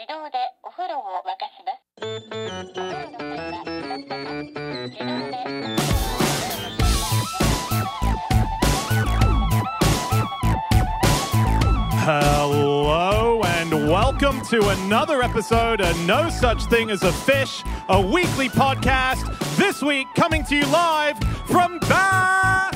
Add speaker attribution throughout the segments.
Speaker 1: 自動でお風呂を沸かします。お風呂の際は自動で
Speaker 2: Hello and welcome to another episode of No Such Thing as a Fish, a weekly podcast. This week coming to you live from Bath.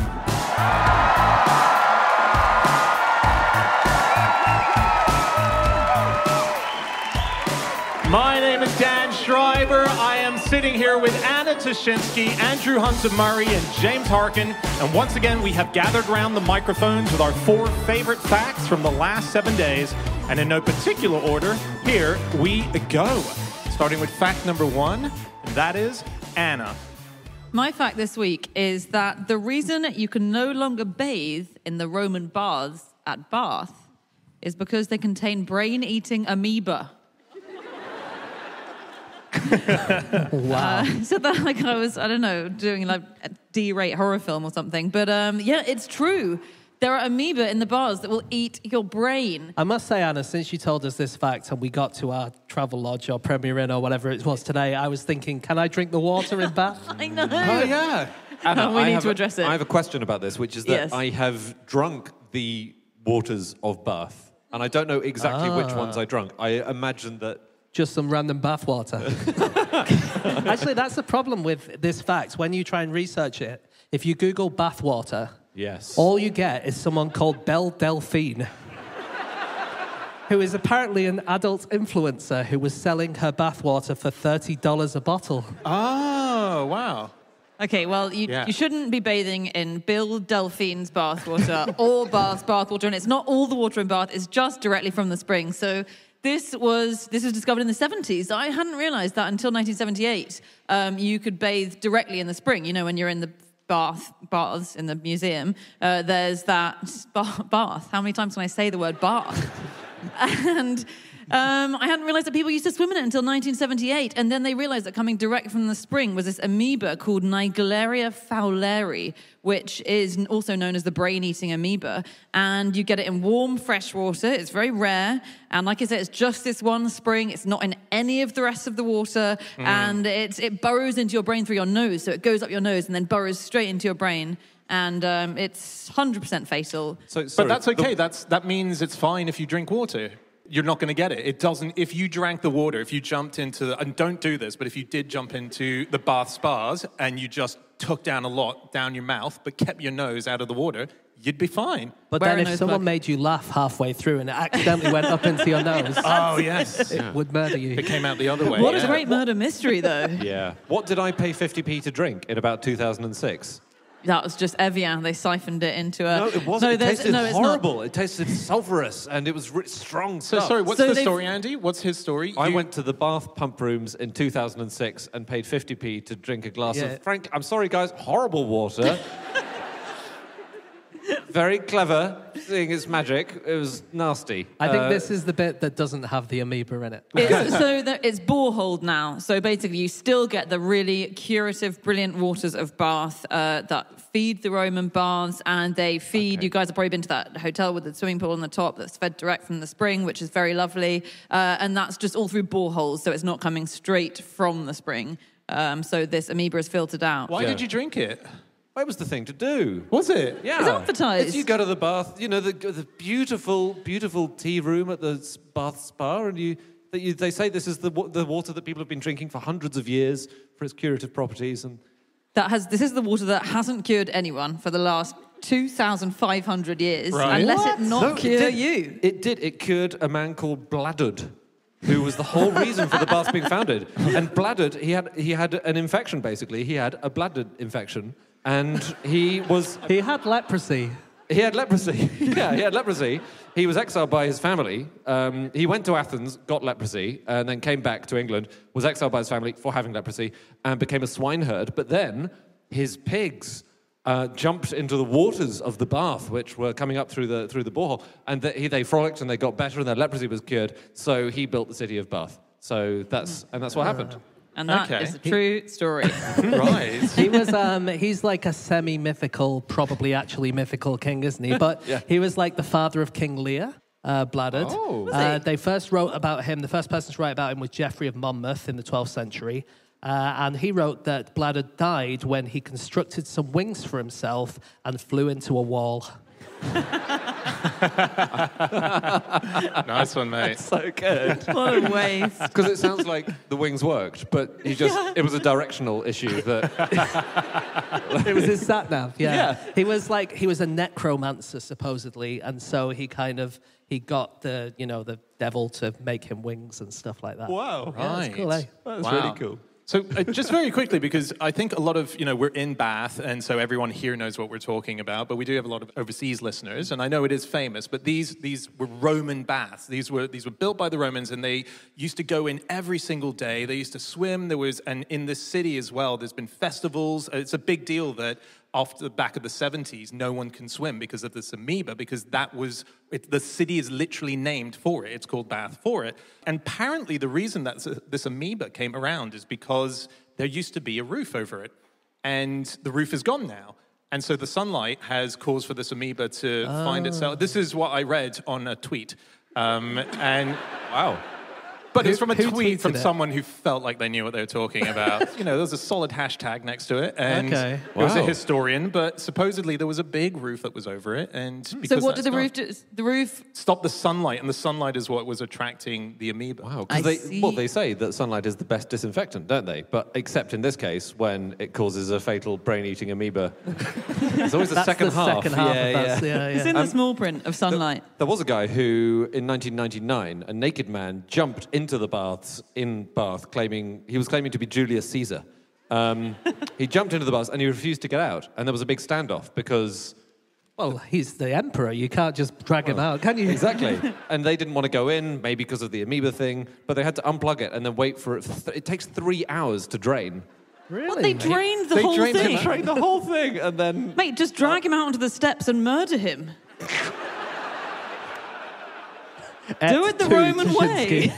Speaker 2: My name is Dan Schreiber. I am sitting here with Anna Toshinsky, Andrew Hunter-Murray, and James Harkin. And once again, we have gathered around the microphones with our 4 favorite facts from the last 7 days. And in no particular order, here we go. Starting with fact number 1, and that is Anna.
Speaker 3: My fact this week is that the reason you can no longer bathe in the Roman baths at Bath is because they contain brain-eating amoeba.
Speaker 4: Wow.
Speaker 3: So that like I was, I don't know, doing like a D-rate horror film or something. But yeah, it's true. There are amoeba in the bars that will eat your brain.
Speaker 4: I must say, Anna, since you told us this fact and we got to our travel lodge or Premier Inn or whatever it was today, I was thinking, can I drink the water in Bath?
Speaker 3: I know.
Speaker 5: Oh, yeah. Anna,
Speaker 3: We need to address it.
Speaker 5: I have a question about this, which is that
Speaker 3: Yes.
Speaker 5: I have drunk the waters of Bath, and I don't know exactly which ones I drunk. I imagine that...
Speaker 4: Just some random bath water. Actually, that's the problem with this fact. When you try and research it, if you Google bath water,
Speaker 5: Yes.
Speaker 4: all you get is someone called Belle Delphine, who is apparently an adult influencer who was selling her bath water for $30 a bottle.
Speaker 2: Oh, wow.
Speaker 3: Okay, well, you shouldn't be bathing in Bill Delphine's bathwater or Bath's bathwater, and it's not all the water in Bath, it's just directly from the spring. So this was discovered in the 70s. I hadn't realised that until 1978. You could bathe directly in the spring. You know, when you're in the baths in the museum, there's that bath. How many times can I say the word bath? And I hadn't realised that people used to swim in it until 1978, and then they realised that coming direct from the spring was this amoeba called Naegleria fowleri, which is also known as the brain-eating amoeba, and you get it in warm, fresh water. It's very rare, and like I said, it's just this one spring. It's not in any of the rest of the water, and it burrows into your brain through your nose, so it goes up your nose and then burrows straight into your brain. And it's 100% fatal.
Speaker 2: But that's okay. That means it's fine if you drink water. You're not going to get it. It doesn't. If you drank the water, if you jumped into, and don't do this, but if you did jump into the Bath spas and you just took down a lot down your mouth, but kept your nose out of the water, you'd be fine.
Speaker 4: But
Speaker 3: Wear
Speaker 4: then
Speaker 3: a
Speaker 4: if someone
Speaker 3: noseplug.
Speaker 4: made you laugh halfway through and it accidentally went up into your nose,
Speaker 2: Oh, yes.
Speaker 4: it would murder you.
Speaker 2: It came out the other way.
Speaker 3: What a great murder mystery, though.
Speaker 5: Yeah. What did I pay 50p to drink in about 2006?
Speaker 3: That was just Evian. They siphoned it into a...
Speaker 5: No, it wasn't. It tasted
Speaker 3: it's not.
Speaker 5: horrible. It tasted sulphurous, and it was strong
Speaker 2: So,
Speaker 5: stuff.
Speaker 2: sorry, what's
Speaker 3: So
Speaker 2: the
Speaker 3: they've-
Speaker 2: story, Andy? What's his story?
Speaker 5: I went to the Bath pump rooms in 2006 and paid 50p to drink a glass of, I'm sorry, guys, horrible water. Very clever, seeing its magic. It was nasty.
Speaker 4: I think this is the bit that doesn't have the amoeba in it.
Speaker 3: It's boreholed now. So basically, you still get the really curative, brilliant waters of Bath that feed the Roman baths, and they feed... Okay. You guys have probably been to that hotel with the swimming pool on the top that's fed direct from the spring, which is very lovely. And that's just all through boreholes, so it's not coming straight from the spring. So this amoeba is filtered out.
Speaker 2: Why did you drink it?
Speaker 5: It was the thing to do.
Speaker 2: Was it?
Speaker 5: Yeah.
Speaker 3: It's advertised.
Speaker 5: You go to the bath, you know, the beautiful, beautiful tea room at the Bath Spa, and they say this is the water that people have been drinking for hundreds of years for its curative properties. And
Speaker 3: This is the water that hasn't cured anyone for the last 2,500 years,
Speaker 2: Right.
Speaker 3: unless
Speaker 2: What?
Speaker 3: it not cure you.
Speaker 5: It did. It cured a man called Bladdard, who was the whole reason for the bath being founded. And Bladdard, he had an infection, basically. He had a bladder infection. And he
Speaker 4: had leprosy.
Speaker 5: He had leprosy. Yeah, he had leprosy. He was exiled by his family. He went to Athens, got leprosy, and then came back to England, was exiled by his family for having leprosy, and became a swineherd. But then his pigs jumped into the waters of the bath, which were coming up through the borehole, and they frolicked and they got better, and their leprosy was cured. So he built the city of Bath. So that's what happened.
Speaker 3: And that is a true story.
Speaker 2: Right.
Speaker 4: He's like a semi-mythical, probably actually mythical king, isn't he? But
Speaker 5: Yeah.
Speaker 4: he was like the father of King Lear. Bladdered.
Speaker 5: Oh.
Speaker 4: They first wrote about him, the first person to write about him was Geoffrey of Monmouth in the 12th century. And he wrote that Bladdered died when he constructed some wings for himself and flew into a wall.
Speaker 2: Nice one, mate.
Speaker 5: So good.
Speaker 3: What a waste.
Speaker 5: Because it sounds like the wings worked, but it was a directional issue that...
Speaker 4: It was his sat nav,
Speaker 5: Yeah.
Speaker 4: He was a necromancer, supposedly, and so he got the devil to make him wings and stuff like that.
Speaker 2: Wow.
Speaker 4: Yeah,
Speaker 2: Right.
Speaker 4: that's cool, eh?
Speaker 5: That's really cool.
Speaker 2: So just very quickly, because I think a lot of, we're in Bath, and so everyone here knows what we're talking about, but we do have a lot of overseas listeners, and I know it is famous, but these were Roman baths. These were built by the Romans, and they used to go in every single day. They used to swim. And in this city as well, there's been festivals. It's a big deal that after the back of the 70s, no one can swim because of this amoeba, because the city is literally named for it. It's called Bath for it. And apparently the reason that this amoeba came around is because there used to be a roof over it, and the roof is gone now. And so the sunlight has caused for this amoeba to find itself. This is what I read on a tweet.
Speaker 5: Wow.
Speaker 2: But it's from a
Speaker 4: Who
Speaker 2: tweet from
Speaker 4: tweeted it?
Speaker 2: someone who felt like they knew what they were talking about. There was a solid hashtag next to it, and
Speaker 4: Okay.
Speaker 2: it was a
Speaker 5: Wow.
Speaker 2: historian, but supposedly there was a big roof that was over it, and because
Speaker 3: So what did the
Speaker 2: that's
Speaker 3: roof
Speaker 2: gone,
Speaker 3: do? The roof...
Speaker 2: stop the sunlight, and the sunlight is what was attracting the amoeba.
Speaker 5: Wow,
Speaker 3: I
Speaker 5: because
Speaker 3: see.
Speaker 5: they say that sunlight is the best disinfectant, don't they? But except in this case, when it causes a fatal brain-eating amoeba. It's always the
Speaker 4: That's
Speaker 5: second
Speaker 4: the
Speaker 5: half.
Speaker 4: second half of that. Yeah.
Speaker 3: It's in the small print of sunlight.
Speaker 5: There was a guy who, in 1999, a naked man jumped into the baths in Bath, claiming to be Julius Caesar. He jumped into the baths and he refused to get out, and there was a big standoff because...
Speaker 4: Well, he's the emperor. You can't just drag him out, can you?
Speaker 5: Exactly. And they didn't want to go in, maybe because of the amoeba thing, but they had to unplug it and then wait for it. It takes 3 hours to drain.
Speaker 4: Really?
Speaker 3: What, they drained the
Speaker 2: They
Speaker 3: whole
Speaker 2: drained him
Speaker 3: thing?
Speaker 2: out.
Speaker 5: Drain the whole thing, and then...
Speaker 3: Mate, just drag him out onto the steps and murder him. Do it the Roman way.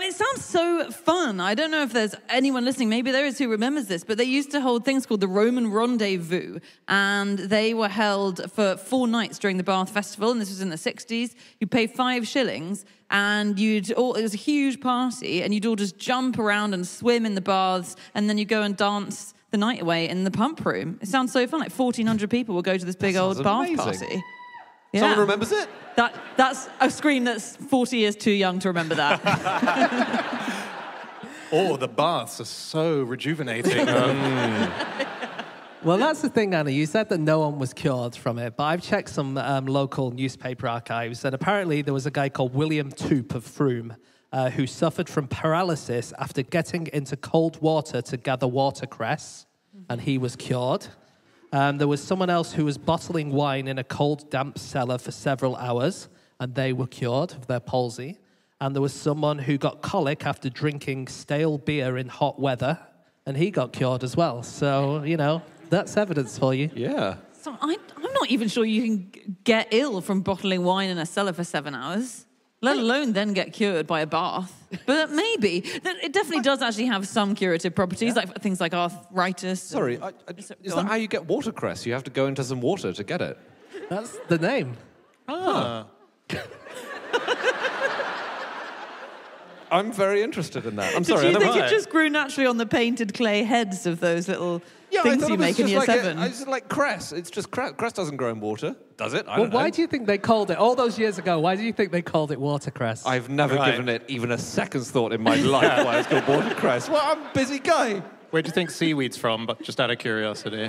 Speaker 3: It sounds so fun. I don't know if there's anyone listening, maybe there is, who remembers this, but they used to hold things called the Roman Rendezvous, and they were held for 4 nights during the Bath Festival, and this was in the 60s. You'd pay 5 shillings, and it was a huge party, and you'd all just jump around and swim in the baths, and then you go and dance the night away in the pump room. It sounds so fun. Like 1,400 people will go to this big old
Speaker 5: sounds
Speaker 3: bath
Speaker 5: amazing.
Speaker 3: party.
Speaker 5: Someone remembers it?
Speaker 3: That's a scream that's 40 years too young to remember that.
Speaker 2: Oh, the baths are so rejuvenating.
Speaker 4: Well, that's the thing, Anna. You said that no one was cured from it, but I've checked some local newspaper archives, and apparently there was a guy called William Toop of Frome who suffered from paralysis after getting into cold water to gather watercress, and he was cured. There was someone else who was bottling wine in a cold, damp cellar for several hours, and they were cured of their palsy. And there was someone who got colic after drinking stale beer in hot weather, and he got cured as well. So, that's evidence for you.
Speaker 5: Yeah.
Speaker 3: So I'm not even sure you can get ill from bottling wine in a cellar for 7 hours, let alone then get cured by a bath. But maybe. It definitely does actually have some curative properties, like things like arthritis.
Speaker 5: Sorry, is that how you get watercress? You have to go into some water to get it?
Speaker 4: That's the name.
Speaker 5: I'm very interested in that. I'm
Speaker 3: Did
Speaker 5: sorry.
Speaker 3: you
Speaker 5: I
Speaker 3: think
Speaker 5: never...
Speaker 3: it just grew naturally on the painted clay heads of those little
Speaker 5: I
Speaker 3: things
Speaker 5: thought
Speaker 3: you
Speaker 5: it was
Speaker 3: make in
Speaker 5: just
Speaker 3: year
Speaker 5: like
Speaker 3: 7?
Speaker 5: It's like cress. It's just cress. Cress doesn't grow in water, does it? I
Speaker 4: Well,
Speaker 5: don't know.
Speaker 4: why do you think they called it, all those years ago, why do you think they called it watercress?
Speaker 5: I've never
Speaker 2: Right.
Speaker 5: given it even a second's thought in my life why it's called watercress. Well, I'm a busy guy.
Speaker 2: Where do you think seaweed's from? But just out of curiosity.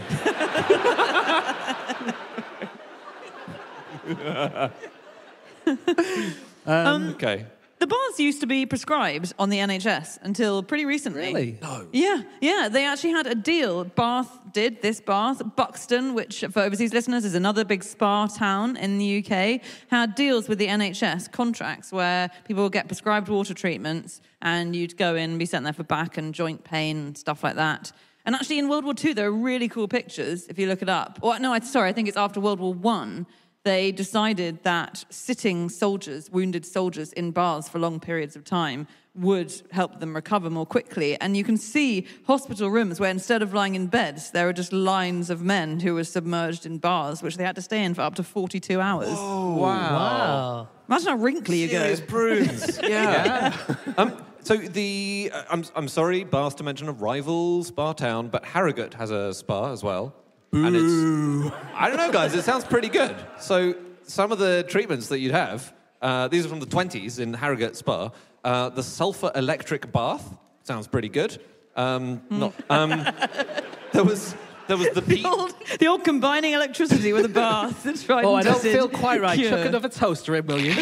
Speaker 5: Okay.
Speaker 3: The baths used to be prescribed on the NHS until pretty recently.
Speaker 4: Really?
Speaker 5: No.
Speaker 3: Yeah. They actually had a deal. Bath did this bath. Buxton, which for overseas listeners is another big spa town in the UK, had deals with the NHS, contracts where people would get prescribed water treatments and you'd go in and be sent there for back and joint pain and stuff like that. And actually in World War II, there are really cool pictures if you look it up. I think it's after World War I. they decided that sitting soldiers, wounded soldiers in baths for long periods of time would help them recover more quickly. And you can see hospital rooms where instead of lying in beds, there are just lines of men who were submerged in baths, which they had to stay in for up to 42 hours.
Speaker 5: Oh,
Speaker 4: Wow.
Speaker 3: Imagine how wrinkly you go.
Speaker 5: Serious prunes. Yeah. So I'm sorry, Bath to mention a rival spa town, but Harrogate has a spa as well. Boo. And it's, I don't know, guys, it sounds pretty good. So some of the treatments that you'd have, these are from the 20s in Harrogate Spa. The sulfur electric bath sounds pretty good. There was the peat.
Speaker 3: The old combining electricity with a bath. That's right.
Speaker 4: Oh, I don't feel quite right.
Speaker 3: Cure.
Speaker 4: Chuck another toaster in, will you?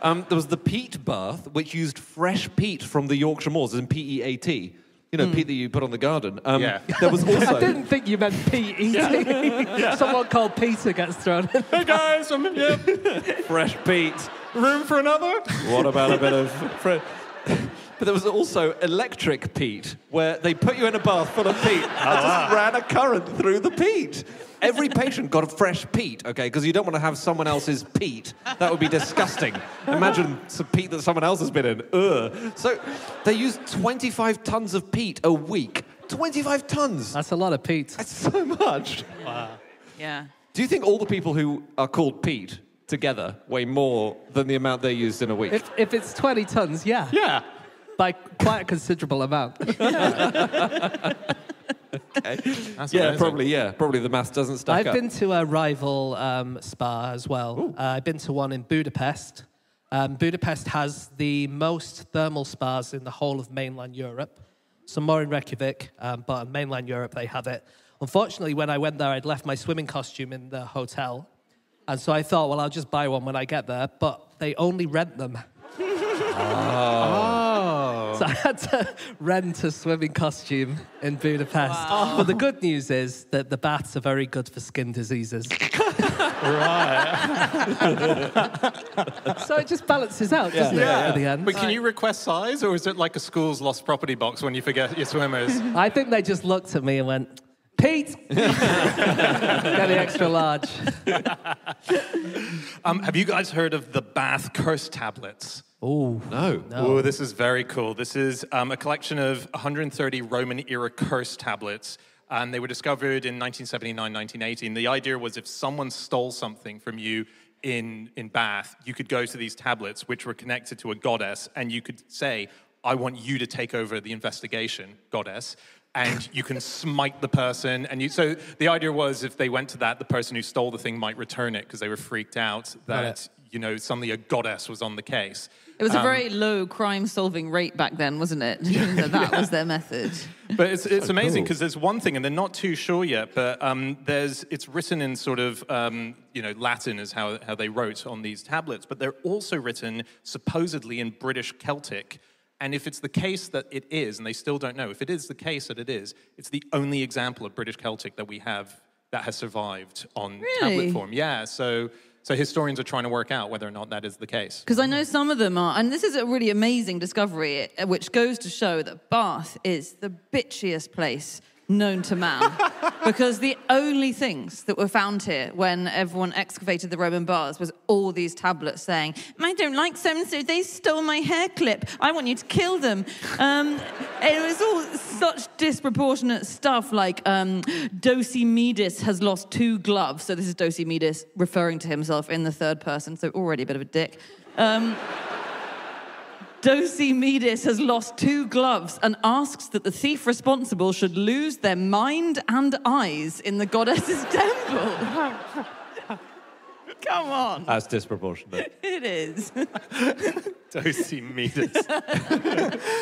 Speaker 5: There was the Peat Bath, which used fresh peat from the Yorkshire moors, as in P-E-A-T. You know, peat that you put on the garden.
Speaker 2: Yeah.
Speaker 5: There was also...
Speaker 4: I didn't think you meant Pete eating. Someone called Peter gets thrown in.
Speaker 2: Hey guys,
Speaker 5: fresh peat.
Speaker 2: room for another?
Speaker 5: What about a bit of... But there was also electric peat, where they put you in a bath full of peat and just ran a current through the peat. Every patient got a fresh peat, okay, because you don't want to have someone else's peat. That would be disgusting. Imagine some peat that someone else has been in. Ugh. So they used 25 tons of peat a week. 25 tons!
Speaker 4: That's a lot of Pete.
Speaker 5: That's so much.
Speaker 4: Wow.
Speaker 3: Yeah.
Speaker 5: Do you think all the people who are called Pete together weigh more than the amount they used in a week?
Speaker 4: If it's 20 tons, yeah.
Speaker 2: Yeah.
Speaker 4: By quite a considerable amount.
Speaker 5: Okay.
Speaker 2: That's
Speaker 5: Yeah,
Speaker 2: amazing.
Speaker 5: probably the maths doesn't stack
Speaker 4: I've
Speaker 5: up.
Speaker 4: been to a rival spa as well. I've been to one in Budapest. Budapest has the most thermal spas in the whole of mainland Europe. Some more in Reykjavik, but in mainland Europe they have it. Unfortunately, when I went there, I'd left my swimming costume in the hotel. And so I thought, well, I'll just buy one when I get there. But they only rent them. So I had to rent a swimming costume in Budapest.
Speaker 3: Wow.
Speaker 4: But the good news is that the baths are very good for skin diseases.
Speaker 2: Right.
Speaker 4: So it just balances out, doesn't it, at the end?
Speaker 2: But can you request size, or is it like a school's lost property box when you forget your swimmers?
Speaker 4: I think they just looked at me and went, Pete! Get the extra large.
Speaker 2: Have you guys heard of the Bath curse tablets?
Speaker 4: Oh,
Speaker 5: No.
Speaker 2: Oh, this is very cool. This is a collection of 130 Roman-era curse tablets, and they were discovered in 1979, 1980. And the idea was if someone stole something from you in Bath, you could go to these tablets, which were connected to a goddess, and you could say, I want you to take over the investigation, goddess. And you can smite the person. So the idea was if they went to that, the person who stole the thing might return it because they were freaked out that, suddenly a goddess was on the case.
Speaker 3: It was a very low crime-solving rate back then, wasn't it? That was their method.
Speaker 2: But it's amazing
Speaker 5: cool.
Speaker 2: because there's one thing, and they're not too sure yet, but it's written in sort of, Latin is how they wrote on these tablets, but they're also written supposedly in British Celtic. And if it's the case that it is, and they still don't know, if it is the case that it is, it's the only example of British Celtic that we have that has survived on tablet form. Yeah, so historians are trying to work out whether or not that is the case.
Speaker 3: Because I know some of them are, and this is a really amazing discovery, which goes to show that Bath is the bitchiest place known to man. Because the only things that were found here when everyone excavated the Roman baths was all these tablets saying, I don't like so-and-so, they stole my hair clip, I want you to kill them. It was all such disproportionate stuff like Docimedes has lost 2 gloves. So this is Docimedes referring to himself in the third person, so already a bit of a dick. Docimedes has lost 2 gloves and asks that the thief responsible should lose their mind and eyes in the goddess's temple. Come on.
Speaker 5: That's disproportionate.
Speaker 3: It is.
Speaker 2: Docimedes.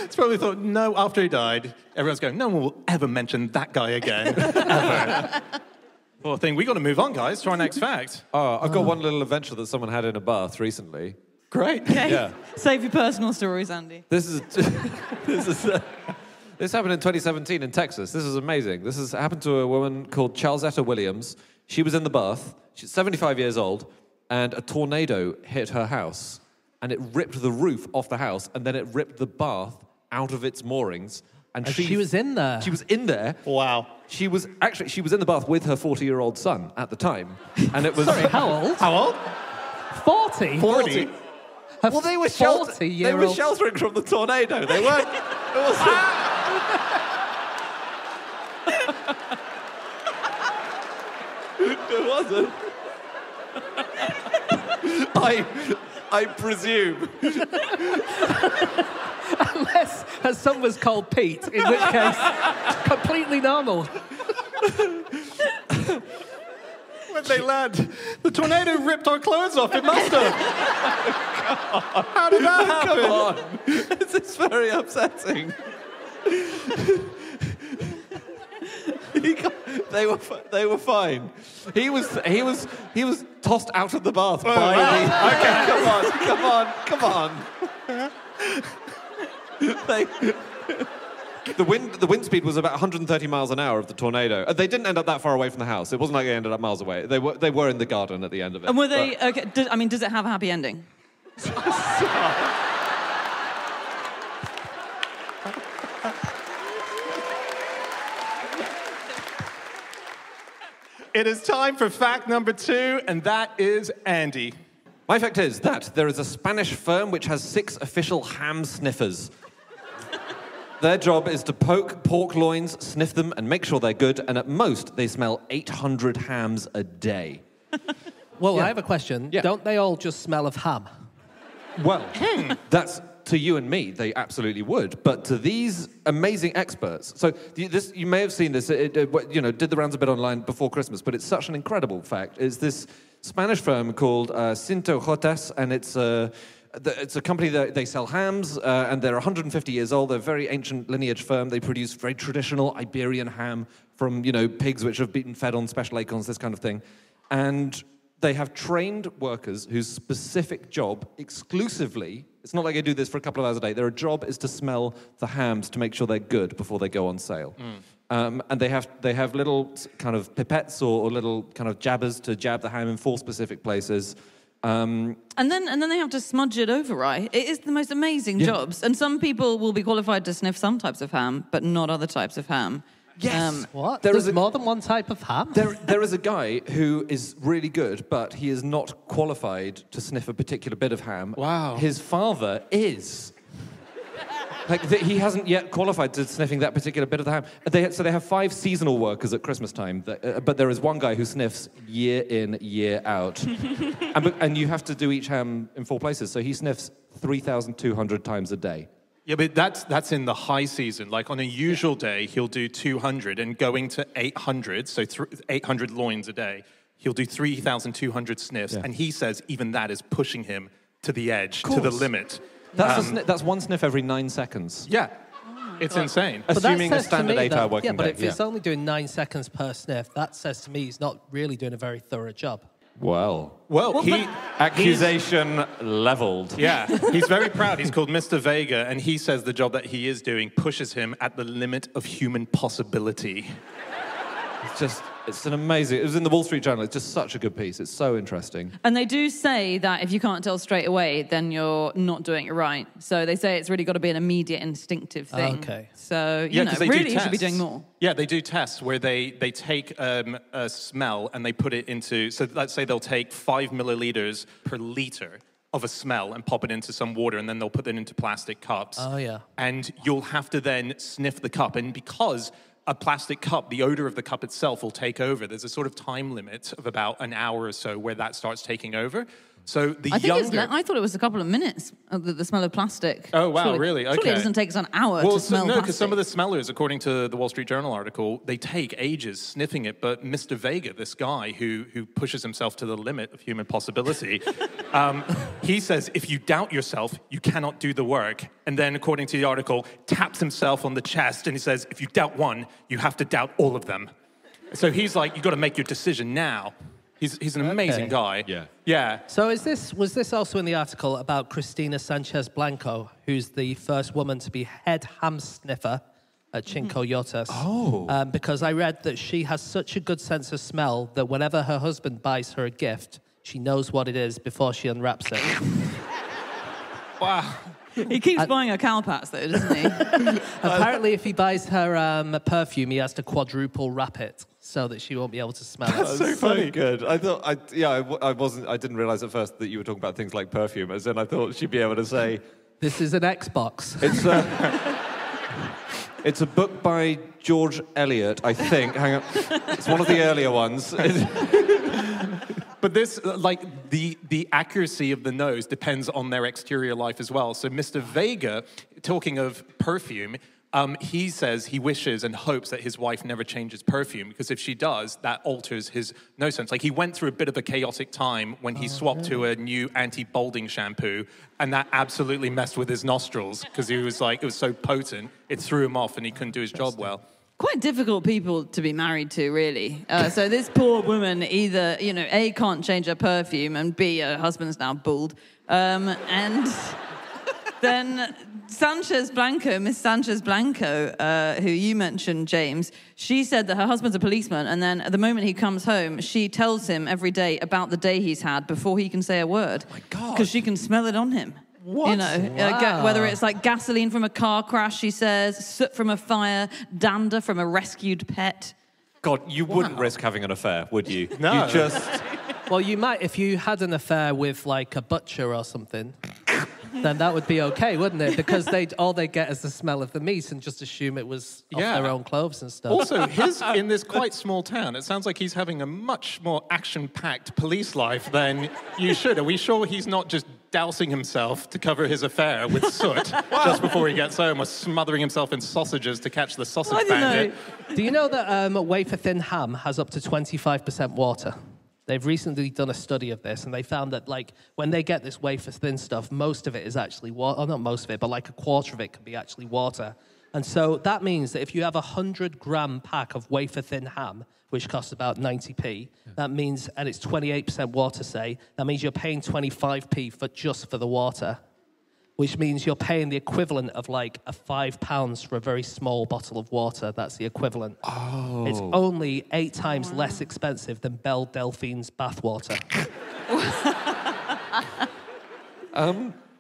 Speaker 2: It's probably thought, no, after he died, everyone's going, no one will ever mention that guy again. Ever. Poor thing. We got to move on, guys, to our next fact.
Speaker 5: Oh, I've got one little adventure that someone had in a bath recently.
Speaker 2: Great.
Speaker 3: Okay.
Speaker 5: Yeah.
Speaker 3: Save your personal stories, Andy.
Speaker 5: This happened in 2017 in Texas. This is amazing. This has happened to a woman called Charlesetta Williams. She was in the bath. She's 75 years old, and a tornado hit her house, and it ripped the roof off the house, and then it ripped the bath out of its moorings And
Speaker 4: she was in there.
Speaker 5: She was in there.
Speaker 2: Wow.
Speaker 5: She was in the bath with her 40-year-old son at the time. And it was...
Speaker 4: Sorry, how old?
Speaker 2: How old?
Speaker 4: 40?
Speaker 2: 40.
Speaker 5: Well, they were sheltering from the tornado. They weren't... It wasn't. I presume.
Speaker 4: Unless her son was called Pete, in which case, completely normal.
Speaker 2: When they land, the tornado ripped our clothes off. It must have. How did that happen?
Speaker 5: Come on. This is very upsetting. They were fine. He was tossed out of the bath by the... Okay, come on. The wind speed was about 130 miles an hour of the tornado. They didn't end up that far away from the house. It wasn't like they ended up miles away. They were in the garden at the end of it.
Speaker 3: And were they... Okay, does it have a happy ending?
Speaker 2: It is time for fact number 2, and that is Andy.
Speaker 5: My fact is that there is a Spanish firm which has 6 official ham sniffers. Their job is to poke pork loins, sniff them, and make sure they're good, and at most, they smell 800 hams a day.
Speaker 4: Well, I have a question.
Speaker 5: Yeah.
Speaker 4: Don't they all just smell of ham?
Speaker 5: Well, that's... To you and me, they absolutely would. But to these amazing experts, so this, you may have seen this, did the rounds a bit online before Christmas, but it's such an incredible fact. It's this Spanish firm called Cinto Jotas, and it's a company that they sell hams, and they're 150 years old. They're a very ancient lineage firm. They produce very traditional Iberian ham from, pigs which have been fed on special acorns, this kind of thing. And they have trained workers whose specific job exclusively, it's not like they do this for a couple of hours a day, their job is to smell the hams to make sure they're good before they go on sale. And they have little kind of pipettes or little kind of jabbers to jab the ham in 4 specific places.
Speaker 3: And then they have to smudge it over, right? It is the most amazing jobs. And some people will be qualified to sniff some types of ham, but not other types of ham.
Speaker 5: Yes.
Speaker 4: What? There's more than one type of ham?
Speaker 5: There is a guy who is really good, but he is not qualified to sniff a particular bit of ham.
Speaker 2: Wow.
Speaker 5: His father is. He hasn't yet qualified to sniffing that particular bit of the ham. So they have 5 seasonal workers at Christmas time, but there is one guy who sniffs year in, year out. and you have to do each ham in 4 places, so he sniffs 3,200 times a day.
Speaker 2: Yeah, but that's in the high season. Like on a usual day, he'll do 200, and going to 800, so 800 loins a day, he'll do 3,200 sniffs, and he says even that is pushing him to the edge, to the limit.
Speaker 5: That's one sniff every 9 seconds.
Speaker 2: Yeah, it's insane.
Speaker 5: Assuming a standard 8-hour working day.
Speaker 4: Yeah, but if it's only doing 9 seconds per sniff, that says to me he's not really doing a very thorough job.
Speaker 5: Well, accusation leveled.
Speaker 2: Yeah, he's very proud. He's called Mr. Vega, and he says the job that he is doing pushes him at the limit of human possibility.
Speaker 5: It's an amazing... It was in the Wall Street Journal. It's just such a good piece. It's so interesting.
Speaker 3: And they do say that if you can't tell straight away, then you're not doing it right. So they say it's really got to be an immediate instinctive thing.
Speaker 4: Okay.
Speaker 3: So, really you should be doing more.
Speaker 2: Yeah, they do tests where they take a smell and they put it into... So let's say they'll take 5 milliliters per liter of a smell and pop it into some water, and then they'll put it into plastic cups.
Speaker 4: Oh, yeah.
Speaker 2: And you'll have to then sniff the cup. And because... a plastic cup, the odor of the cup itself will take over. There's a sort of time limit of about an hour or so where that starts taking over. So
Speaker 3: I thought it was a couple of minutes, the smell of plastic.
Speaker 2: Oh, wow,
Speaker 3: surely,
Speaker 2: really? Okay.
Speaker 3: Surely it doesn't take us an hour to smell plastic.
Speaker 2: because some of the smellers, according to the Wall Street Journal article, they take ages sniffing it. But Mr. Vega, this guy who pushes himself to the limit of human possibility, he says, if you doubt yourself, you cannot do the work. And then, according to the article, taps himself on the chest, and he says, if you doubt one, you have to doubt all of them. So he's like, you've got to make your decision now. He's an amazing guy. Yeah.
Speaker 4: So was this also in the article about Cristina Sanchez Blanco, who's the first woman to be head ham sniffer at Cinco Yotas?
Speaker 5: Oh.
Speaker 4: Because I read that she has such a good sense of smell that whenever her husband buys her a gift, she knows what it is before she unwraps it.
Speaker 2: Wow.
Speaker 3: He keeps buying her Calpats, though, doesn't he?
Speaker 4: Apparently, if he buys her perfume, he has to quadruple wrap it so that she won't be able to smell it.
Speaker 5: That's so funny. Good. I thought, I didn't realize at first that you were talking about things like perfume, as in I thought she'd be able to say,
Speaker 4: This is an Xbox.
Speaker 5: It's a book by George Eliot, I think. Hang on. It's one of the earlier ones.
Speaker 2: But this, like, the accuracy of the nose depends on their exterior life as well. So Mr. Vega, talking of perfume, he says he wishes and hopes that his wife never changes perfume, because if she does, that alters his nose sense. Like, he went through a bit of a chaotic time when he swapped to a new anti-balding shampoo, and that absolutely messed with his nostrils, because he was like, it was so potent, it threw him off and he couldn't do his job well.
Speaker 3: Quite difficult people to be married to, really. So this poor woman either, A, can't change her perfume, and B, her husband's now bald. And then Miss Sanchez Blanco, who you mentioned, James, she said that her husband's a policeman, and then at the moment he comes home, she tells him every day about the day he's had before he can say a word.
Speaker 2: Oh my God.
Speaker 3: Because she can smell it on him.
Speaker 2: What?
Speaker 4: Wow.
Speaker 3: Whether it's like gasoline from a car crash, she says, soot from a fire, dander from a rescued pet.
Speaker 5: God, you wouldn't risk having an affair, would you?
Speaker 2: No.
Speaker 5: You just...
Speaker 4: Well, you might, if you had an affair with, like, a butcher or something, then that would be okay, wouldn't it? Because all they get is the smell of the meat and just assume it was off their own clothes and stuff.
Speaker 2: Also, in this quite small town, it sounds like he's having a much more action-packed police life than you should. Are we sure he's not just dousing himself to cover his affair with soot just before he gets home, or smothering himself in sausages to catch the sausage bandit?
Speaker 4: Do you know that wafer-thin ham has up to 25% water? They've recently done a study of this, and they found that, like, when they get this wafer-thin stuff, most of it is actually water. Oh, not most of it, but like a quarter of it can be actually water. And so that means that if you have a 100-gram pack of wafer-thin ham, which costs about 90p, that means, and it's 28% water, say, that means you're paying 25p just for the water, which means you're paying the equivalent of like £5 for a very small bottle of water. That's the equivalent. Oh. It's only 8 times less expensive than Belle Delphine's bathwater.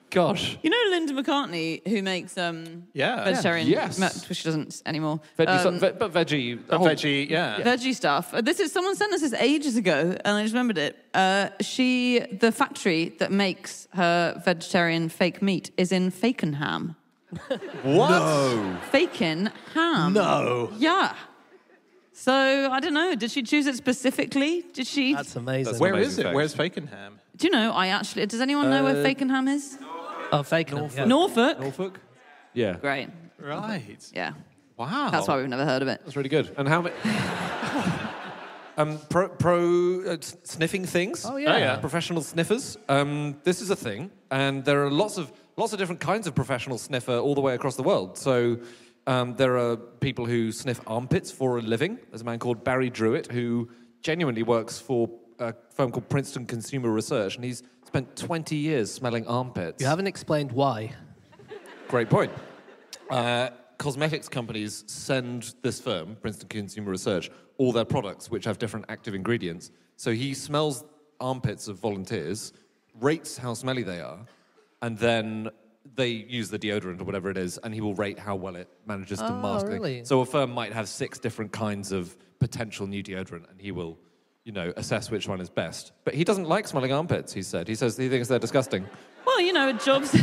Speaker 5: Gosh.
Speaker 3: You know Linda McCartney, who makes vegetarian...
Speaker 5: Yes.
Speaker 3: She doesn't anymore.
Speaker 5: Veggie.
Speaker 3: Veggie stuff. Someone sent us this ages ago, and I just remembered it. The factory that makes her vegetarian fake meat is in Fakenham.
Speaker 2: What?
Speaker 5: No.
Speaker 3: Fakenham.
Speaker 2: No.
Speaker 3: Yeah. So, I don't know. Did she choose it specifically? Did she...
Speaker 4: That's amazing.
Speaker 2: Where is it?
Speaker 5: Fact.
Speaker 2: Where's Fakenham?
Speaker 3: Do you know, does anyone know where Fakenham is?
Speaker 4: Oh, Fakenham. Yeah.
Speaker 3: Norfolk.
Speaker 5: Yeah.
Speaker 3: Great.
Speaker 2: Right.
Speaker 3: Yeah.
Speaker 2: Wow.
Speaker 3: That's why we've never heard of it.
Speaker 5: That's really good. And how many... sniffing things.
Speaker 4: Oh, yeah.
Speaker 5: Professional sniffers. This is a thing, and there are lots of different kinds of professional sniffer all the way across the world. So there are people who sniff armpits for a living. There's a man called Barry Druitt who genuinely works for a firm called Princeton Consumer Research, and he's spent 20 years smelling armpits.
Speaker 4: You haven't explained why.
Speaker 5: Great point. Cosmetics companies send this firm, Princeton Consumer Research, all their products which have different active ingredients. So he smells armpits of volunteers, rates how smelly they are, and then they use the deodorant or whatever it is, and he will rate how well it manages to mask
Speaker 4: really?
Speaker 5: it. So a firm might have 6 different kinds of potential new deodorant, and he will, assess which one is best. But he doesn't like smelling armpits, he said. He says he thinks they're disgusting.
Speaker 3: Well, a job's a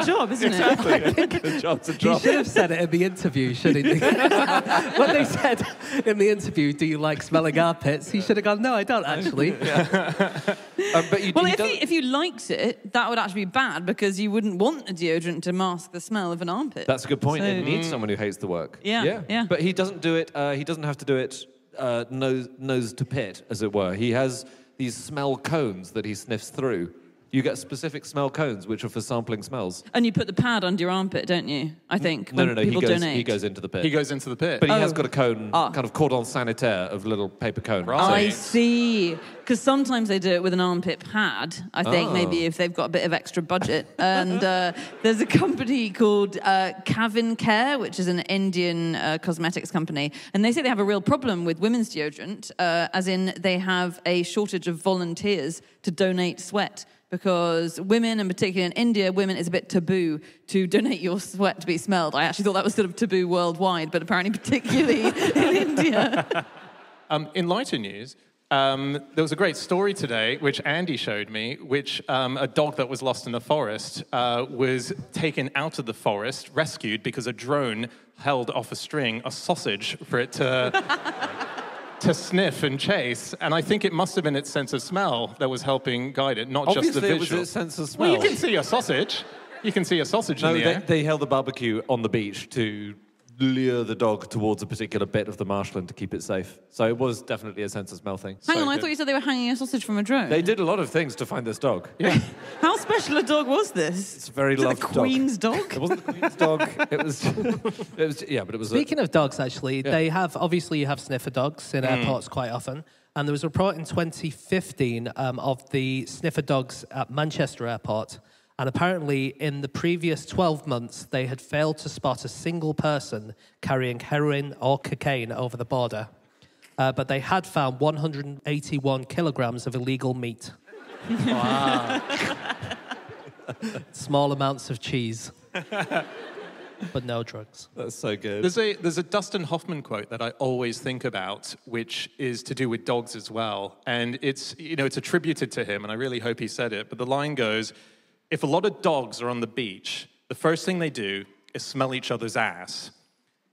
Speaker 3: job, isn't it?
Speaker 5: The job's a
Speaker 4: He
Speaker 5: job.
Speaker 4: should have said it in the interview, shouldn't he? When they said in the interview, do you like smelling armpits? He should have gone, no, I don't actually.
Speaker 5: But
Speaker 3: if you liked it, that would actually be bad, because you wouldn't want a deodorant to mask the smell of an armpit.
Speaker 5: That's a good point.
Speaker 3: So,
Speaker 5: It needs someone who hates the work.
Speaker 3: Yeah.
Speaker 5: But he doesn't do it. He doesn't have to do it nose to pit, as it were. He has these smell cones that he sniffs through. You get specific smell cones, which are for sampling smells.
Speaker 3: And you put the pad under your armpit, don't you? I think.
Speaker 5: No.
Speaker 3: People donate.
Speaker 5: He goes into the pit.
Speaker 2: He goes into the pit.
Speaker 5: But he has got a cone, kind of cordon sanitaire of little paper cone.
Speaker 2: Right.
Speaker 3: I see. Because sometimes they do it with an armpit pad, I think, maybe if they've got a bit of extra budget. And there's a company called Kavin Care, which is an Indian cosmetics company. And they say they have a real problem with women's deodorant, as in they have a shortage of volunteers to donate sweat because women, and particularly in India, women, it's a bit taboo to donate your sweat to be smelled. I actually thought that was sort of taboo worldwide, but apparently particularly in India.
Speaker 2: In lighter news, there was a great story today, which Andy showed me, which a dog that was lost in the forest was taken out of the forest, rescued, because a drone held off a string a sausage for it to sniff and chase. And I think it must have been its sense of smell that was helping guide it, not just the visual.
Speaker 5: Obviously, it was its sense of smell.
Speaker 2: Well, you can see a sausage. You can see a sausage in the air.
Speaker 5: They held the barbecue on the beach to lure the dog towards a particular bit of the marshland to keep it safe. So it was definitely a sense of smell thing.
Speaker 3: Hang on, I thought you said they were hanging a sausage from a drone.
Speaker 5: They did a lot of things to find this dog.
Speaker 2: Yeah.
Speaker 3: How special a dog was this?
Speaker 5: It's a very loved dog.
Speaker 3: The Queen's dog?
Speaker 5: It wasn't the Queen's dog. It was, yeah, but it was...
Speaker 4: Speaking of dogs, actually, they have, obviously you have sniffer dogs in airports quite often. And there was a report in 2015 of the sniffer dogs at Manchester Airport. And apparently, in the previous 12 months, they had failed to spot a single person carrying heroin or cocaine over the border. But they had found 181 kilograms of illegal meat.
Speaker 2: Wow.
Speaker 4: Small amounts of cheese. But no drugs.
Speaker 5: That's so good.
Speaker 2: There's a Dustin Hoffman quote that I always think about, which is to do with dogs as well. And it's attributed to him, and I really hope he said it. But the line goes, if a lot of dogs are on the beach, the first thing they do is smell each other's ass.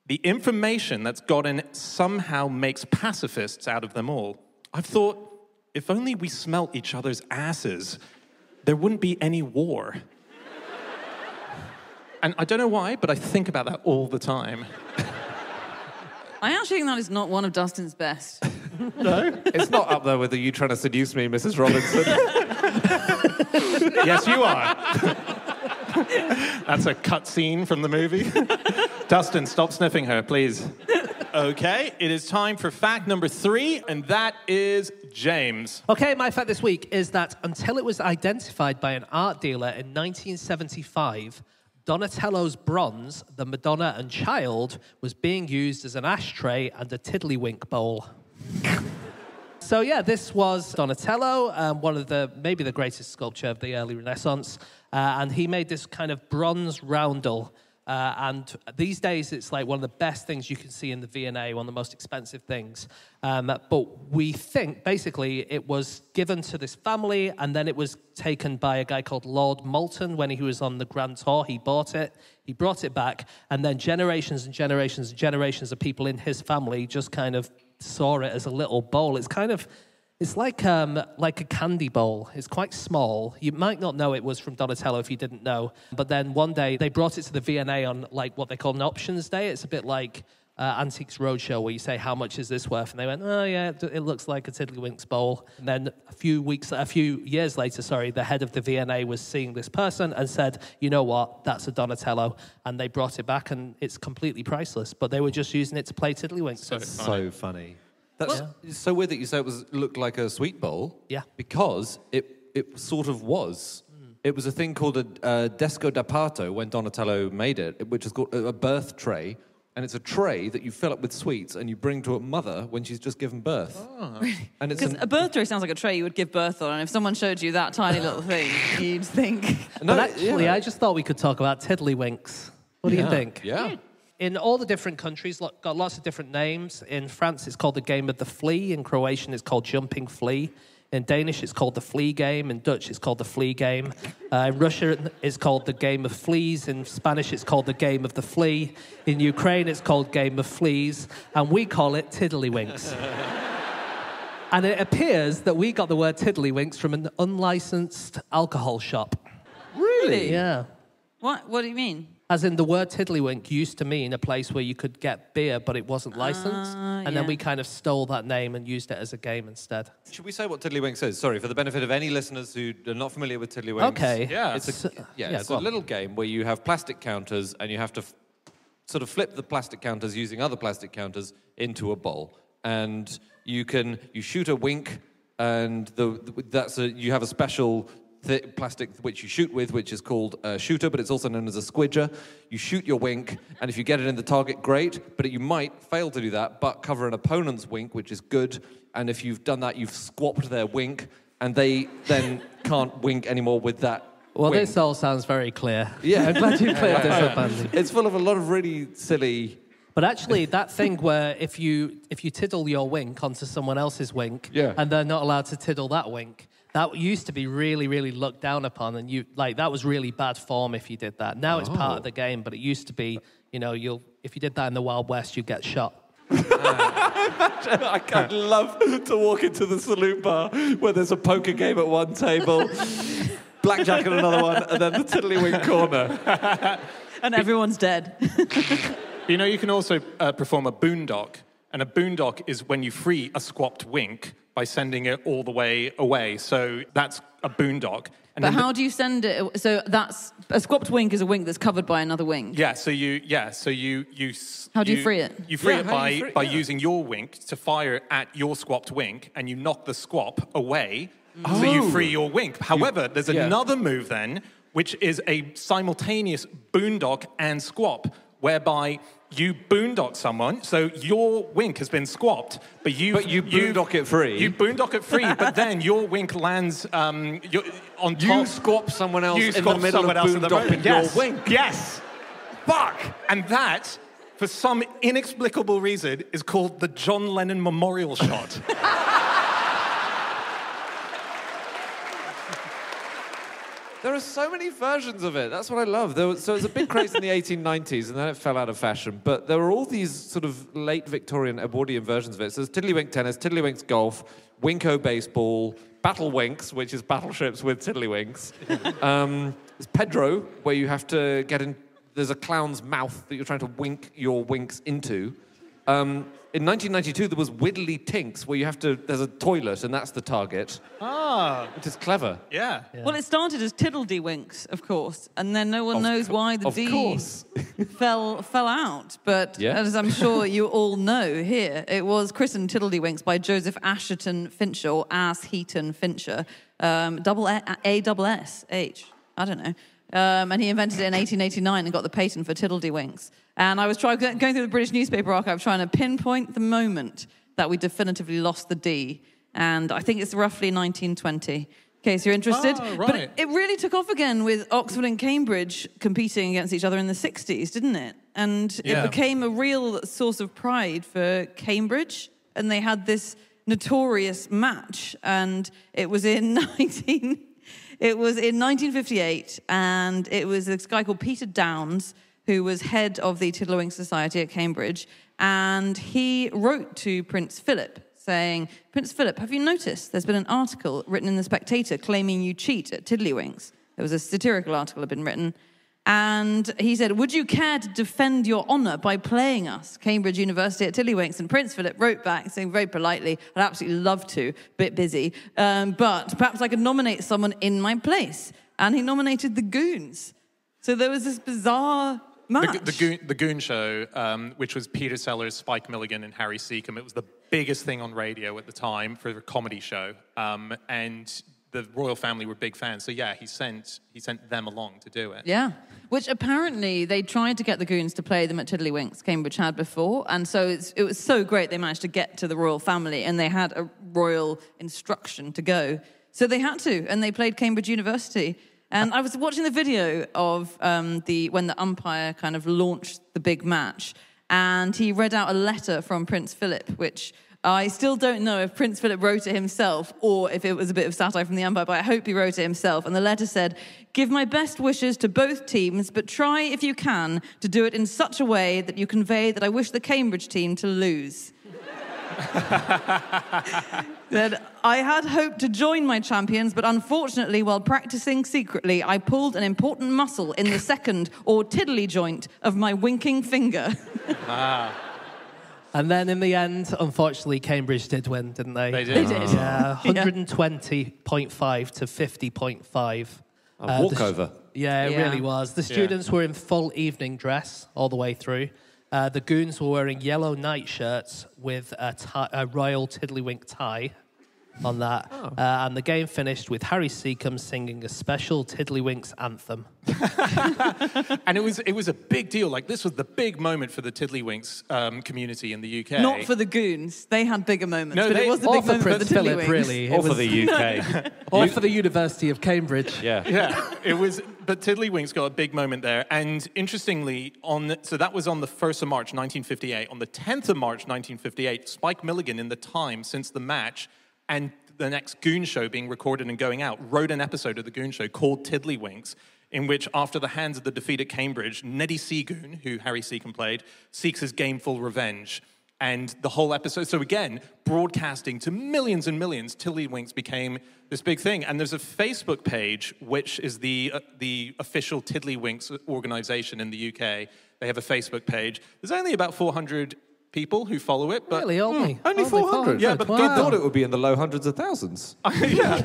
Speaker 2: The information that's gotten somehow makes pacifists out of them all. I've thought, if only we smelt each other's asses, there wouldn't be any war. And I don't know why, but I think about that all the time.
Speaker 3: I actually think that is not one of Dustin's best.
Speaker 2: No?
Speaker 5: It's not up there with the "you trying to seduce me, Mrs. Robinson."
Speaker 2: Yes, you are. That's a cut scene from the movie. Dustin, stop sniffing her, please. Okay, it is time for fact number 3, and that is James.
Speaker 4: Okay, my fact this week is that until it was identified by an art dealer in 1975, Donatello's bronze, the Madonna and Child, was being used as an ashtray and a tiddlywink bowl. So yeah, this was Donatello, one of maybe the greatest sculpture of the early Renaissance, and he made this kind of bronze roundel. And these days, it's like one of the best things you can see in the V&A, one of the most expensive things. But we think, basically, it was given to this family, and then it was taken by a guy called Lord Moulton when he was on the Grand Tour. He bought it, he brought it back, and then generations and generations and generations of people in his family just kind of saw it as a little bowl. It's like a candy bowl. It's quite small. You might not know it was from Donatello if you didn't know. But then one day they brought it to the V&A on like what they call an options day. It's a bit like Antiques Roadshow where you say, how much is this worth? And they went, oh yeah, it looks like a Tiddlywinks bowl. And then a few years later, the head of the V&A was seeing this person and said, you know what, that's a Donatello. And they brought it back and it's completely priceless. But they were just using it to play Tiddlywinks.
Speaker 5: So funny. That's it's so weird that you say it looked like a sweet bowl.
Speaker 4: Yeah.
Speaker 5: Because it sort of was. It was a thing called a desco da parto when Donatello made it, which is called a birth tray. And it's a tray that you fill up with sweets and you bring to a mother when she's just given birth.
Speaker 3: Oh. Really?
Speaker 5: And it's
Speaker 3: Because a birth tray sounds like a tray you would give birth on, and if someone showed you that tiny little thing, you'd think...
Speaker 4: No, but actually, I just thought we could talk about Tiddlywinks. What do you think?
Speaker 5: Yeah.
Speaker 4: In all the different countries, got lots of different names. In France, it's called the game of the flea. In Croatian, it's called jumping flea. In Danish, it's called the flea game. In Dutch, it's called the flea game. In Russia, it's called the game of fleas. In Spanish, it's called the game of the flea. In Ukraine, it's called game of fleas. And we call it Tiddlywinks. And it appears that we got the word Tiddlywinks from an unlicensed alcohol shop.
Speaker 3: Really?
Speaker 4: Yeah.
Speaker 3: What do you mean?
Speaker 4: As in, the word Tiddlywink used to mean a place where you could get beer, but it wasn't licensed. And then we kind of stole that name and used it as a game instead.
Speaker 5: Should we say what Tiddlywinks is? Sorry, for the benefit of any listeners who are not familiar with Tiddlywinks.
Speaker 4: Okay.
Speaker 2: Yeah.
Speaker 5: It's a little game where you have plastic counters and you have to sort of flip the plastic counters using other plastic counters into a bowl. And you shoot a wink, and you have a special plastic which you shoot with, which is called a shooter, but it's also known as a squidger. You shoot your wink, and if you get it in the target, great, but you might fail to do that, but cover an opponent's wink, which is good, and if you've done that, you've squapped their wink, and they then can't wink anymore with that.
Speaker 4: Well,
Speaker 5: wink.
Speaker 4: this all sounds very clear.
Speaker 5: Yeah.
Speaker 4: I'm glad you cleared this up, Andy.
Speaker 5: It's full of a lot of really silly.
Speaker 4: But actually, that thing where if you tiddle your wink onto someone else's wink,
Speaker 5: Yeah.
Speaker 4: and they're not allowed to tiddle that wink, that used to be really, really looked down upon, and that was really bad form if you did that. Now it's part of the game, but it used to be, if you did that in the Wild West, you'd get shot.
Speaker 5: I'd love to walk into the salute bar where there's a poker game at one table, blackjack at another one, and then the tiddlywink corner.
Speaker 3: And everyone's dead.
Speaker 2: You know, you can also perform a boondock. And a boondock is when you free a squapped wink by sending it all the way away. So that's a boondock. And
Speaker 3: But how do you send it? So that's a squapped wink is a wink that's covered by another wink.
Speaker 2: Yeah,
Speaker 3: How do you free it?
Speaker 2: You free it
Speaker 5: how do you free it?
Speaker 2: by
Speaker 5: Yeah.
Speaker 2: using your wink to fire at your squapped wink, and you knock the squap away, so you free your wink. However, there's another move then, which is a simultaneous boondock and squap, whereby you boondock someone, so your wink has been squapped, but you
Speaker 5: boondock it free.
Speaker 2: You boondock it free, but then your wink lands on top.
Speaker 5: You squap someone else
Speaker 2: You
Speaker 5: in the
Speaker 2: squap
Speaker 5: middle
Speaker 2: someone
Speaker 5: of
Speaker 2: else in the
Speaker 5: boondocking
Speaker 2: middle.
Speaker 5: your
Speaker 2: Yes.
Speaker 5: wink.
Speaker 2: Yes. Fuck. And that, for some inexplicable reason, is called the John Lennon Memorial Shot.
Speaker 5: There are so many versions of it. That's what I love. So it was a big craze in the 1890s, and then it fell out of fashion. But there were all these sort of late Victorian Edwardian versions of it. So there's Tiddlywink tennis, Tiddlywinks golf, Winko baseball, Battle Winks, which is battleships with Tiddlywinks. There's Pedro, where you have to get in. There's a clown's mouth that you're trying to wink your winks into. In 1992, there was Widdly Tinks, where there's a toilet, and that's the target.
Speaker 2: Ah.
Speaker 5: Which is clever.
Speaker 2: Yeah.
Speaker 3: Well, it started as Tiddlywinks, of course, and then no one knows why the D fell out. But as I'm sure you all know here, it was christened Tiddlywinks by Joseph Asherton Fincher, or Ass Heaton Fincher, A-S-S-H, I don't know. And he invented it in 1889 and got the patent for Tiddlywinks. And I was going through the British newspaper archive trying to pinpoint the moment that we definitively lost the D. And I think it's roughly 1920, in case you're interested.
Speaker 2: Oh, right.
Speaker 3: But it really took off again with Oxford and Cambridge competing against each other in the 60s, didn't it? And it became a real source of pride for Cambridge. And they had this notorious match. And it was in 1958, and it was this guy called Peter Downes, who was head of the Tiddlywinks Society at Cambridge, and he wrote to Prince Philip saying, Prince Philip, have you noticed there's been an article written in The Spectator claiming you cheat at Tiddlywinks? There was a satirical article that had been written. And he said, would you care to defend your honour by playing us, Cambridge University at Tiddlywinks? And Prince Philip wrote back, saying very politely, I'd absolutely love to, bit busy, but perhaps I could nominate someone in my place. And he nominated the Goons. So there was this bizarre match.
Speaker 2: The Goon Show, which was Peter Sellers, Spike Milligan, and Harry Seacombe. It was the biggest thing on radio at the time for a comedy show. And the royal family were big fans. So yeah, he sent them along to do it.
Speaker 3: Yeah, which apparently they tried to get the Goons to play them at Tiddlywinks, Cambridge had before, and so it was so great they managed to get to the royal family, and they had a royal instruction to go. So they had to, and they played Cambridge University. And I was watching the video of when the umpire kind of launched the big match, and he read out a letter from Prince Philip, which I still don't know if Prince Philip wrote it himself or if it was a bit of satire from the umpire, but I hope he wrote it himself. And the letter said, give my best wishes to both teams, but try, if you can, to do it in such a way that you convey that I wish the Cambridge team to lose. That I had hoped to join my champions, but unfortunately, while practicing secretly, I pulled an important muscle in the second or tiddly joint of my winking finger.
Speaker 4: And then in the end, unfortunately, Cambridge did win, didn't they?
Speaker 2: They did.
Speaker 3: They did.
Speaker 4: Yeah, 120.5 to 50.5.
Speaker 5: A walkover.
Speaker 4: It really was. The students were in full evening dress all the way through. The Goons were wearing yellow nightshirts with a royal tiddlywink tie. on that. And the game finished with Harry Seacombe singing a special Tiddlywinks anthem.
Speaker 6: And it was a big deal. Like, this was the big moment for the Tiddlywinks community in the UK.
Speaker 3: Not for the Goons. They had bigger moments,
Speaker 6: No,
Speaker 3: but it was the
Speaker 4: Or
Speaker 3: big
Speaker 4: for
Speaker 3: moment for
Speaker 4: Prince
Speaker 3: the
Speaker 4: Philip,
Speaker 3: Tiddlywinks.
Speaker 4: really.
Speaker 5: Or for the UK.
Speaker 4: Or for the University of Cambridge.
Speaker 5: Yeah.
Speaker 6: Yeah, it was. But Tiddlywinks got a big moment there. And interestingly, so that was on the 1st of March, 1958. On the 10th of March, 1958, Spike Milligan, in the Times, since the match and the next Goon show being recorded and going out, wrote an episode of the Goon show called Tiddlywinks, in which, after the hands of the defeat at Cambridge, Neddy Seagoon, who Harry Seacombe played, seeks his gameful revenge. And the whole episode, so again, broadcasting to millions and millions, Tiddlywinks became this big thing. And there's a Facebook page, which is the official Tiddlywinks organization in the UK. They have a Facebook page. There's only about 400 people who follow it. But
Speaker 4: Really, only?
Speaker 5: Only 400?
Speaker 6: Yeah, but
Speaker 5: I thought it would be in the low hundreds of thousands.
Speaker 6: Yeah.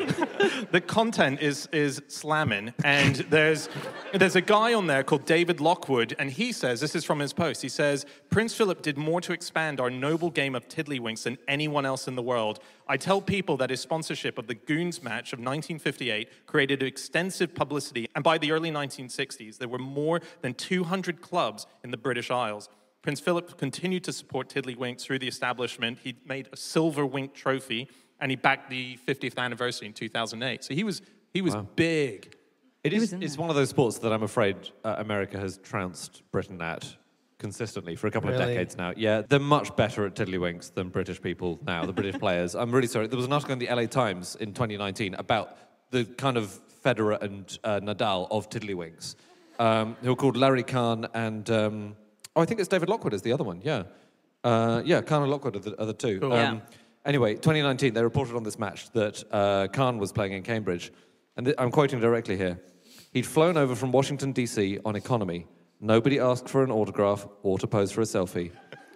Speaker 6: The content is slamming, and there's a guy on there called David Lockwood, and he says, this is from his post, he says, Prince Philip did more to expand our noble game of Tiddlywinks than anyone else in the world. I tell people that his sponsorship of the Goons match of 1958 created extensive publicity, and by the early 1960s, there were more than 200 clubs in the British Isles. Prince Philip continued to support Tiddlywinks through the establishment. He made a silver wink trophy, and he backed the 50th anniversary in 2008. So he was
Speaker 5: Wow.
Speaker 6: big.
Speaker 5: It's one of those sports that I'm afraid America has trounced Britain at consistently for a couple of
Speaker 4: Really?
Speaker 5: decades now. Yeah, they're much better at Tiddlywinks than British people now, the British players. I'm really sorry. There was an article in the LA Times in 2019 about the kind of Federer and Nadal of Tiddlywinks, who are called Larry Kahn and... I think it's David Lockwood is the other one, yeah. Kahn and Lockwood are the two.
Speaker 6: Cool.
Speaker 3: Yeah.
Speaker 5: Anyway, 2019, they reported on this match that Kahn was playing in Cambridge. And I'm quoting directly here. He'd flown over from Washington, D.C. on economy. Nobody asked for an autograph or to pose for a selfie.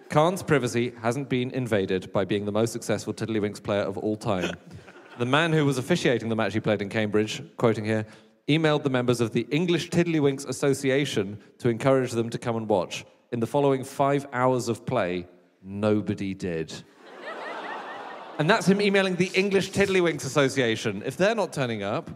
Speaker 5: Kahn's privacy hasn't been invaded by being the most successful Tiddlywinks player of all time. The man who was officiating the match he played in Cambridge, quoting here, emailed the members of the English Tiddlywinks Association to encourage them to come and watch. In the following 5 hours of play, nobody did. And that's him emailing the English Tiddlywinks Association. If they're not turning up,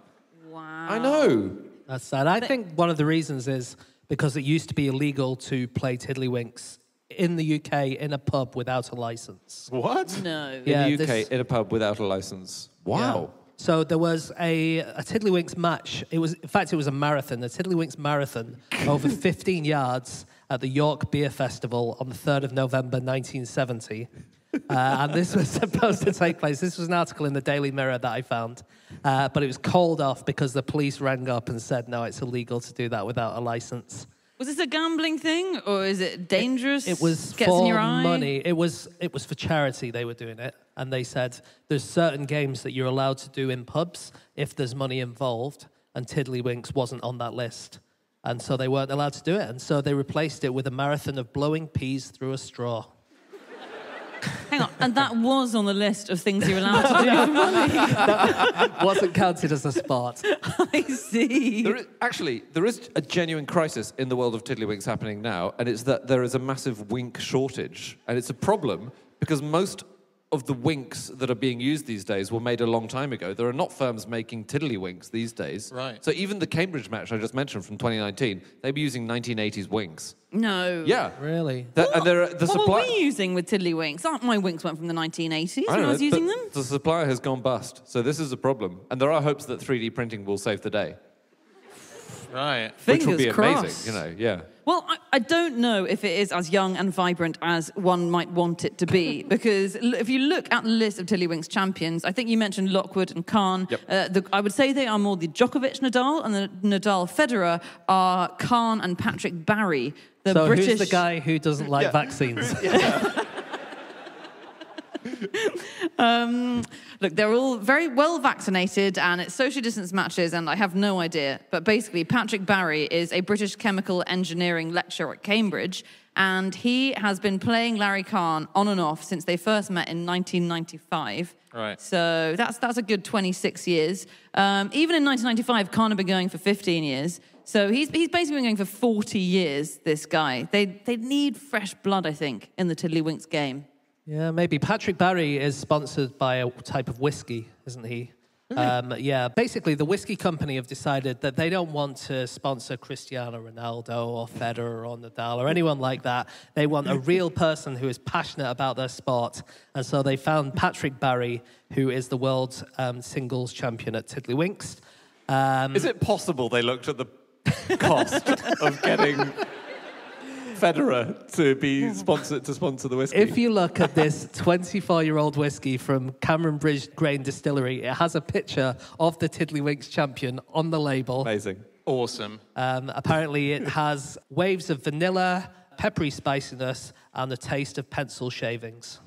Speaker 3: Wow.
Speaker 5: I know.
Speaker 4: That's sad. I think one of the reasons is because it used to be illegal to play Tiddlywinks in the UK in a pub without a license.
Speaker 6: What?
Speaker 3: No.
Speaker 4: Yeah,
Speaker 5: In the UK,
Speaker 4: this-
Speaker 5: in a pub without a license. Wow.
Speaker 4: Yeah. So there was a Tiddlywinks match. In fact, it was a marathon, a Tiddlywinks marathon over 15 yards at the York Beer Festival on the 3rd of November, 1970. And this was supposed to take place. This was an article in the Daily Mirror that I found. But it was called off because the police rang up and said, no, it's illegal to do that without a license.
Speaker 3: Was this a gambling thing, or is it dangerous?
Speaker 4: It was
Speaker 3: Gets
Speaker 4: for
Speaker 3: in your eye?
Speaker 4: money. It was for charity they were doing it. And they said there's certain games that you're allowed to do in pubs if there's money involved. And Tiddlywinks wasn't on that list. And so they weren't allowed to do it. And so they replaced it with a marathon of blowing peas through a straw.
Speaker 3: Hang on, and that was on the list of things you're allowed to do for money.
Speaker 4: That wasn't counted as a sport.
Speaker 3: I see.
Speaker 5: There is a genuine crisis in the world of Tiddlywinks happening now, and it's that there is a massive wink shortage. And it's a problem because most of the winks that are being used these days were made a long time ago. There are not firms making Tiddlywinks these days.
Speaker 6: Right.
Speaker 5: So even the Cambridge match I just mentioned from 2019, they were using 1980s winks.
Speaker 3: No.
Speaker 5: Yeah.
Speaker 4: Really?
Speaker 5: And
Speaker 3: What were we using with Tiddlywinks? My winks weren't from the 1980s when I was using them.
Speaker 5: The supplier has gone bust, so this is a problem. And there are hopes that 3D printing will save the day.
Speaker 6: Right.
Speaker 5: Which would be
Speaker 3: Fingers crossed.
Speaker 5: amazing, yeah.
Speaker 3: Well, I don't know if it is as young and vibrant as one might want it to be, because if you look at the list of Tiddlywinks champions, I think you mentioned Lockwood and Kahn.
Speaker 5: Yep.
Speaker 3: I would say they are more the Djokovic Nadal, and the Nadal Federer are Kahn and Patrick Barry. The
Speaker 4: So
Speaker 3: British...
Speaker 4: who's the guy who doesn't like vaccines?
Speaker 3: Look, they're all very well vaccinated, and it's social distance matches, and I have no idea. But basically, Patrick Barry is a British chemical engineering lecturer at Cambridge, and he has been playing Larry Kahn on and off since they first met in 1995.
Speaker 6: Right.
Speaker 3: So that's a good 26 years. Even in 1995, Kahn had been going for 15 years. So he's basically been going for 40 years, this guy. They need fresh blood, I think, in the Tiddlywinks game.
Speaker 4: Yeah, maybe. Patrick Barry is sponsored by a type of whiskey, isn't he? Yeah, basically the whiskey company have decided that they don't want to sponsor Cristiano Ronaldo or Federer or Nadal or anyone like that. They want a real person who is passionate about their sport. And so they found Patrick Barry, who is the world's singles champion at Tiddlywinks.
Speaker 5: Is it possible they looked at the cost of getting Federer to sponsor the whiskey?
Speaker 4: If you look at this 24-year-old whiskey from Cameron Bridge Grain Distillery, it has a picture of the Tiddlywinks champion on the label.
Speaker 5: Amazing.
Speaker 6: Awesome.
Speaker 4: Apparently it has waves of vanilla, peppery spiciness, and the taste of pencil shavings.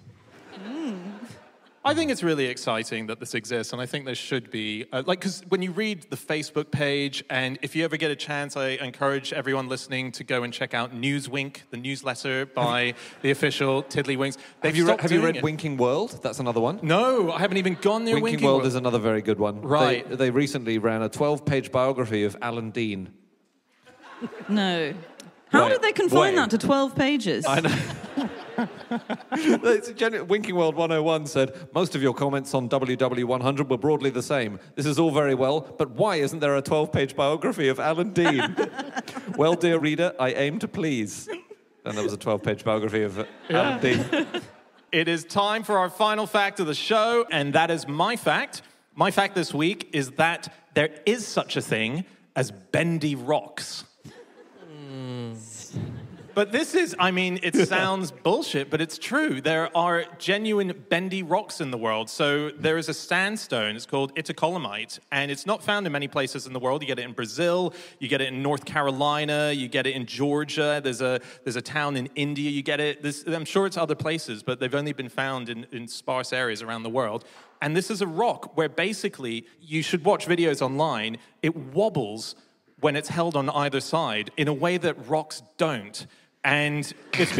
Speaker 6: I think it's really exciting that this exists, and I think there should be, because when you read the Facebook page, and if you ever get a chance, I encourage everyone listening to go and check out Newswink, the newsletter by the official Tiddlywinks.
Speaker 5: Have you read Winking World? That's another one.
Speaker 6: No, I haven't even gone near
Speaker 5: Winking World is another very good one.
Speaker 6: Right.
Speaker 5: They recently ran a 12-page biography of Alan Dean.
Speaker 3: No. How did they confine that to 12 pages?
Speaker 5: I know. Winking World 101 said, most of your comments on WW100 were broadly the same. This is all very well, but why isn't there a 12-page biography of Alan Dean? Well, dear reader, I aim to please. And there was a 12-page biography of Alan Dean.
Speaker 6: It is time for our final fact of the show, and that is my fact. My fact this week is that there is such a thing as bendy rocks. But this is, it sounds bullshit, but it's true. There are genuine bendy rocks in the world. So there is a sandstone, it's called Itacomite, and it's not found in many places in the world. You get it in Brazil, you get it in North Carolina, you get it in Georgia, there's a town in India, you get it. I'm sure it's other places, but they've only been found in sparse areas around the world. And this is a rock where basically, you should watch videos online, it wobbles when it's held on either side in a way that rocks don't. And it's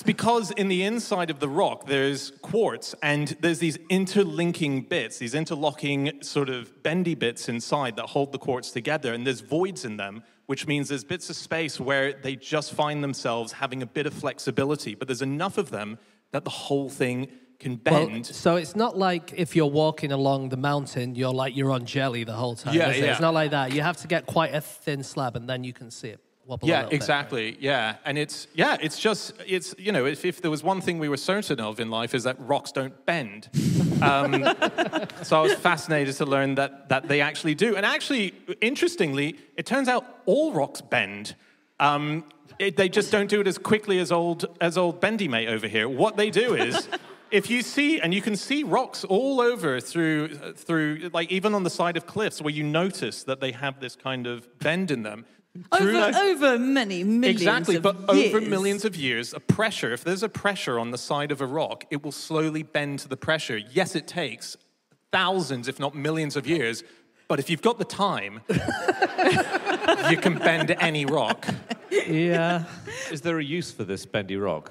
Speaker 6: because in the inside of the rock there's quartz, and there's these interlinking bits, these interlocking sort of bendy bits inside that hold the quartz together, and there's voids in them, which means there's bits of space where they just find themselves having a bit of flexibility, but there's enough of them that the whole thing can bend.
Speaker 4: Well, so it's not like if you're walking along the mountain, you're on jelly the whole time.
Speaker 6: Yeah,
Speaker 4: is it?
Speaker 6: yeah.
Speaker 4: It's not like that. You have to get quite a thin slab, and then you can see it.
Speaker 6: Yeah, exactly. Yeah, and it's if there was one thing we were certain of in life is that rocks don't bend. So I was fascinated to learn that they actually do. And actually, interestingly, it turns out all rocks bend. They just don't do it as quickly as old Bendy Mate over here. What they do is, if you see, and you can see rocks all over through like even on the side of cliffs where you notice that they have this kind of bend in them.
Speaker 3: Over many millions
Speaker 6: exactly,
Speaker 3: of
Speaker 6: but
Speaker 3: years.
Speaker 6: over millions of years, if there's a pressure on the side of a rock, it will slowly bend to the pressure. Yes, it takes thousands, if not millions of years, but if you've got the time, you can bend any rock.
Speaker 4: Yeah.
Speaker 5: Is there a use for this bendy rock?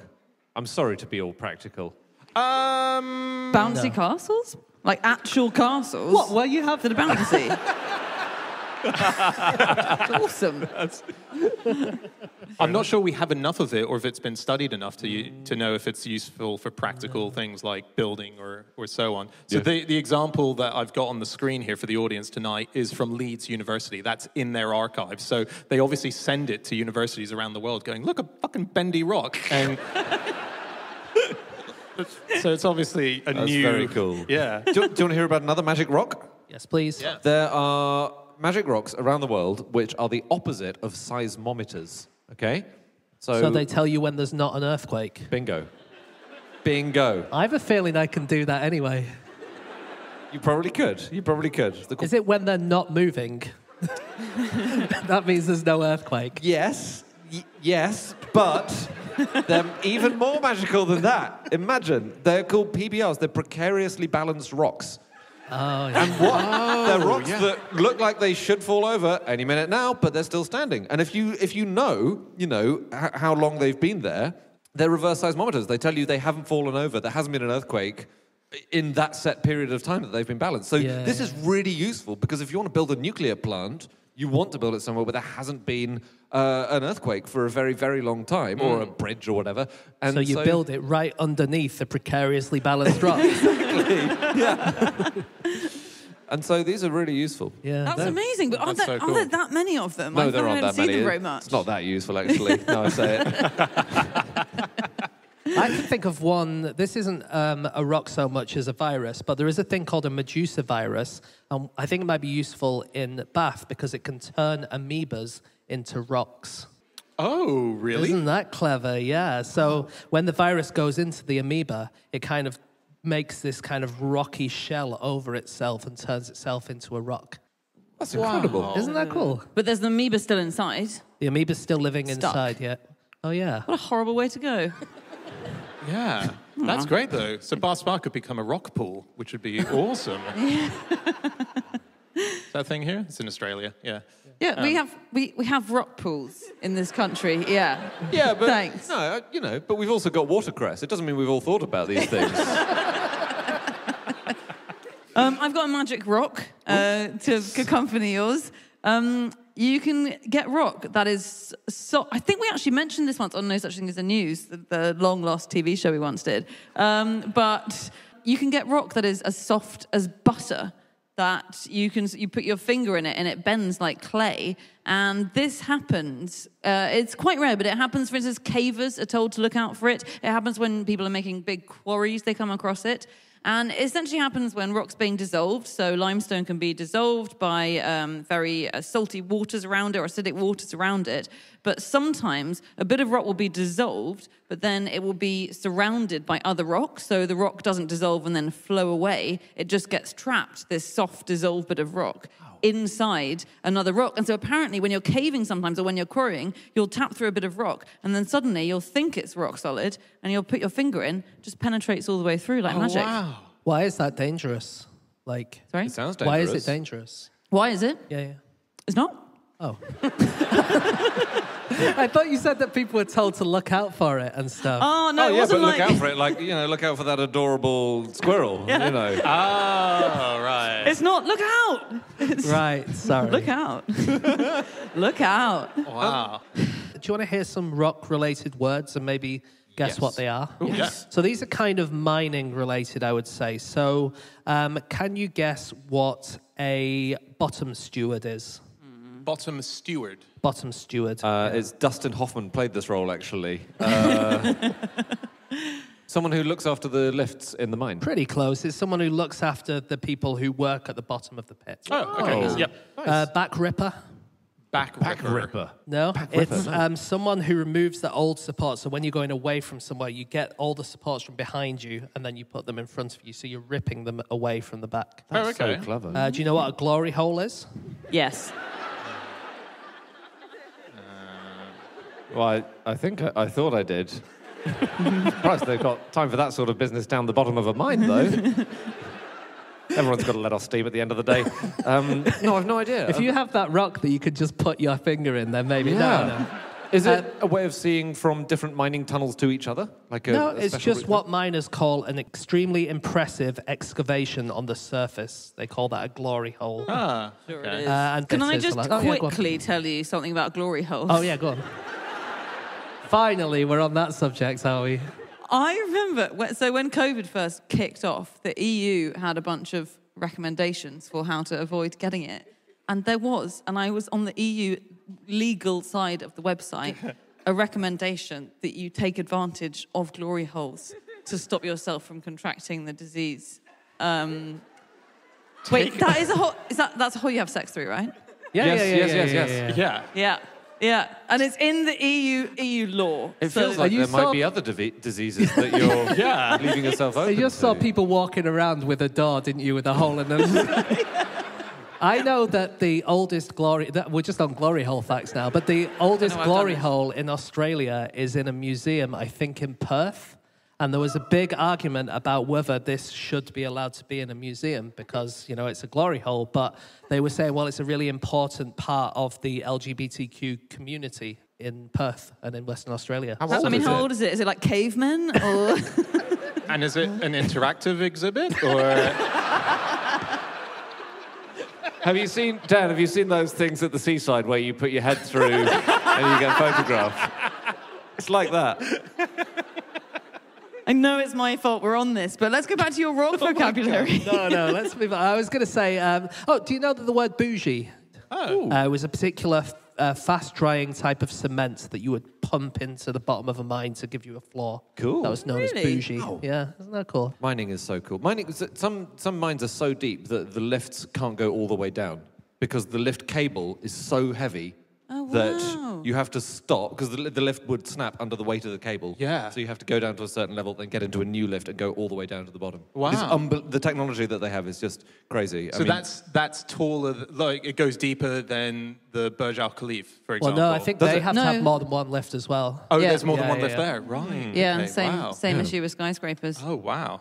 Speaker 5: I'm sorry to be all practical.
Speaker 3: Bouncy castles? Like actual castles?
Speaker 4: What? Well, you have
Speaker 3: that are bouncy. Awesome.
Speaker 6: I'm not sure we have enough of it, or if it's been studied enough to know if it's useful for practical things like building or so on. So
Speaker 5: Yeah.
Speaker 6: the example that I've got on the screen here for the audience tonight is from Leeds University. That's in their archives. So they obviously send it to universities around the world going, look, a fucking bendy rock. And so it's obviously a
Speaker 5: That's
Speaker 6: new...
Speaker 5: very cool.
Speaker 6: Yeah.
Speaker 5: Do you want to hear about another magic rock?
Speaker 4: Yes, please.
Speaker 6: Yeah.
Speaker 5: There are magic rocks around the world which are the opposite of seismometers, okay?
Speaker 4: So they tell you when there's not an earthquake.
Speaker 5: Bingo. Bingo.
Speaker 4: I have a feeling I can do that anyway.
Speaker 5: You probably could.
Speaker 4: Is it when they're not moving? That means there's no earthquake.
Speaker 5: Yes, yes, but they're even more magical than that. Imagine, they're called PBRs. They're precariously balanced rocks.
Speaker 4: Oh, yeah.
Speaker 5: And they're rocks that look like they should fall over any minute now, but they're still standing. And if you know how long they've been there, they're reverse seismometers. They tell you they haven't fallen over. There hasn't been an earthquake in that set period of time that they've been balanced. So this is really useful because if you want to build a nuclear plant, you want to build it somewhere where there hasn't been an earthquake for a very, very long time, or a bridge or whatever. And
Speaker 4: so you build it right underneath the precariously balanced rock.
Speaker 5: yeah. And so these are really useful.
Speaker 4: Yeah,
Speaker 3: That's amazing, but are there that many of them?
Speaker 5: No, there aren't that many.
Speaker 3: Them very much.
Speaker 5: It's not that useful, actually. Now I say it.
Speaker 4: I can think of one. This isn't a rock so much as a virus, but there is a thing called a Medusa virus. I think it might be useful in Bath because it can turn amoebas into rocks.
Speaker 6: Oh, really?
Speaker 4: Isn't that clever? Yeah. So when the virus goes into the amoeba, it kind of makes this kind of rocky shell over itself and turns itself into a rock.
Speaker 5: That's incredible.
Speaker 4: Isn't that cool?
Speaker 3: But there's the amoeba still inside.
Speaker 4: The amoeba's still living
Speaker 3: Stuck.
Speaker 4: inside, yeah. Oh, yeah.
Speaker 3: What a horrible way to go.
Speaker 6: Yeah. That's great, though. So Bath Spa could become a rock pool, which would be awesome. Is that a thing here? It's in Australia, yeah.
Speaker 3: Yeah, we have rock pools in this country. Yeah.
Speaker 5: Yeah, but
Speaker 3: Thanks.
Speaker 5: no, but we've also got watercress. It doesn't mean we've all thought about these things.
Speaker 3: I've got a magic rock to accompany yours. You can get rock that is so... I think we actually mentioned this once on No Such Thing as the News, the long-lost TV show we once did. But you can get rock that is as soft as butter, that you put your finger in it and it bends like clay. And this happens, it's quite rare, but it happens, for instance, cavers are told to look out for it. It happens when people are making big quarries, they come across it. And it essentially happens when rock's being dissolved. So limestone can be dissolved by very salty waters around it or acidic waters around it. But sometimes a bit of rock will be dissolved, but then it will be surrounded by other rocks. So the rock doesn't dissolve and then flow away. It just gets trapped, this soft dissolved bit of rock, inside another rock. And so apparently when you're caving sometimes or when you're quarrying, you'll tap through a bit of rock and then suddenly you'll think it's rock solid and you'll put your finger in, just penetrates all the way through like magic.
Speaker 6: Wow.
Speaker 4: Why is that dangerous? Like,
Speaker 3: Sorry?
Speaker 5: It sounds
Speaker 4: why
Speaker 5: dangerous.
Speaker 4: is it dangerous?
Speaker 3: Why is it?
Speaker 4: Yeah.
Speaker 3: It's not.
Speaker 4: Oh. I thought you said that people were told to look out for it and stuff.
Speaker 3: Oh, no,
Speaker 5: Oh,
Speaker 3: it
Speaker 5: yeah,
Speaker 3: wasn't
Speaker 5: but
Speaker 3: like...
Speaker 5: look out for it. Like, look out for that adorable squirrel,
Speaker 3: Yeah.
Speaker 6: Oh, right.
Speaker 3: It's not. Look out. It's...
Speaker 4: Right, sorry.
Speaker 3: Look out. Look out.
Speaker 6: Wow.
Speaker 4: Do you want to hear some rock-related words and maybe guess
Speaker 5: Yes.
Speaker 4: what they are?
Speaker 6: Ooh, yes.
Speaker 4: So these are kind of mining-related, I would say. So can you guess what a bottom steward is?
Speaker 6: Bottom steward.
Speaker 4: Bottom steward.
Speaker 5: It's Dustin Hoffman played this role, actually. Someone who looks after the lifts in the mine.
Speaker 4: Pretty close. It's someone who looks after the people who work at the bottom of the pit.
Speaker 6: Oh, okay. Yep.
Speaker 4: Back ripper?
Speaker 6: Back ripper.
Speaker 4: No,
Speaker 5: ripper,
Speaker 4: it's someone who removes the old support. So when you're going away from somewhere, you get all the supports from behind you and then you put them in front of you. So you're ripping them away from the back.
Speaker 6: Oh, okay.
Speaker 5: So clever.
Speaker 4: Do you know what a glory hole is?
Speaker 3: Yes.
Speaker 5: Well, I think I thought I did. Surprised they've got time for that sort of business down the bottom of a mine, though. Everyone's got to let off steam at the end of the day. No, I've no idea.
Speaker 4: If you have that rock that you could just put your finger in, then maybe
Speaker 5: Yeah. Is it a way of seeing from different mining tunnels to each other?
Speaker 4: No, it's
Speaker 5: special
Speaker 4: just
Speaker 5: route?
Speaker 4: what miners call an extremely impressive excavation on the surface. They call that a glory hole.
Speaker 6: Ah,
Speaker 3: Sure
Speaker 6: okay.
Speaker 3: it is.
Speaker 4: And
Speaker 3: Can
Speaker 4: this
Speaker 3: I
Speaker 4: is
Speaker 3: just
Speaker 4: like- oh, yeah, go on.
Speaker 3: quickly tell you something about glory holes?
Speaker 4: Oh, yeah, go on. Finally, we're on that subject, are we?
Speaker 3: I remember, when COVID first kicked off, the EU had a bunch of recommendations for how to avoid getting it. And there was, and I was on the EU legal side of the website, a recommendation that you take advantage of glory holes to stop yourself from contracting the disease. Wait, that is a hole, that's a hole you have sex through, right?
Speaker 5: Yes.
Speaker 6: Yeah.
Speaker 3: Yeah, and it's in the EU law.
Speaker 5: It
Speaker 3: So-
Speaker 5: feels like
Speaker 4: you
Speaker 5: there might
Speaker 4: saw-
Speaker 5: be other diseases that you're leaving yourself open
Speaker 4: You just saw
Speaker 5: to.
Speaker 4: people walking around with a door, didn't you, with a hole in them? I know that the oldest glory... We're just on glory hole facts now, but the oldest
Speaker 3: I've
Speaker 4: glory
Speaker 3: done this.
Speaker 4: hole in Australia is in a museum, I think, in Perth. And there was a big argument about whether this should be allowed to be in a museum because, it's a glory hole. But they were saying, well, it's a really important part of the LGBTQ community in Perth and in Western Australia.
Speaker 5: How old is
Speaker 3: how
Speaker 5: it?
Speaker 3: old is it? Is it like cavemen or...
Speaker 6: And is it an interactive exhibit or?
Speaker 5: Have you seen, Dan, have you seen those things at the seaside where you put your head through and you get photographed? It's like that.
Speaker 3: I know it's my fault we're on this, but let's go back to your rock vocabulary.
Speaker 4: No, let's move on. I was going to say, do you know that the word bougie was a particular fast-drying type of cement that you would pump into the bottom of a mine to give you a floor?
Speaker 5: Cool.
Speaker 4: That was known as bougie. Oh. Yeah, isn't that cool?
Speaker 5: Mining is so cool. Some mines are so deep that the lifts can't go all the way down because the lift cable is so heavy that you have to stop because the lift would snap under the weight of the cable.
Speaker 6: Yeah.
Speaker 5: So you have to go down to a certain level, then get into a new lift and go all the way down to the bottom.
Speaker 6: Wow.
Speaker 5: The technology that they have is just crazy.
Speaker 6: So that's taller, like it goes deeper than the Burj Al Khalifa, for example.
Speaker 4: Well, no, I think they have to have more than one lift as well.
Speaker 6: Oh,
Speaker 3: Yeah.
Speaker 6: there's more than
Speaker 4: Yeah,
Speaker 6: one
Speaker 4: yeah,
Speaker 6: lift
Speaker 4: yeah.
Speaker 6: there, right?
Speaker 3: Yeah,
Speaker 6: Okay,
Speaker 3: same issue with skyscrapers.
Speaker 6: Oh, wow.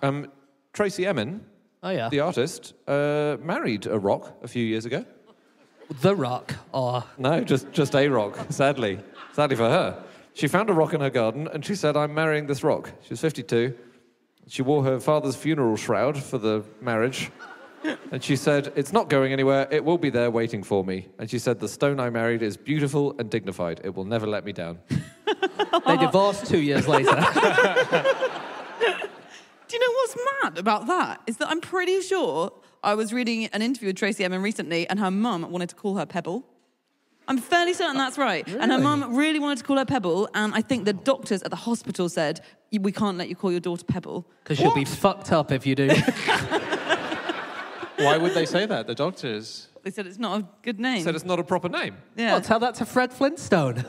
Speaker 5: Tracy Emin, the artist, married a rock a few years ago.
Speaker 4: The Rock, or...
Speaker 5: No, just a rock, sadly. Sadly for her. She found a rock in her garden and she said, I'm marrying this rock. She was 52. She wore her father's funeral shroud for the marriage. And she said, it's not going anywhere. It will be there waiting for me. And she said, the stone I married is beautiful and dignified. It will never let me down.
Speaker 4: They divorced 2 years later.
Speaker 3: Do you know what's mad about that? Is that I'm pretty sure I was reading an interview with Tracy Emin recently and her mum wanted to call her Pebble. I'm fairly certain that's right. Really? And her mum really wanted to call her Pebble, and I think the doctors at the hospital said, we can't let you call your daughter Pebble.
Speaker 4: Because you'll be fucked up if you do.
Speaker 6: Why would they say that, the doctors?
Speaker 3: They said it's not a good name.
Speaker 5: Said it's not a proper name.
Speaker 3: Yeah.
Speaker 4: Well, tell that to Fred Flintstone.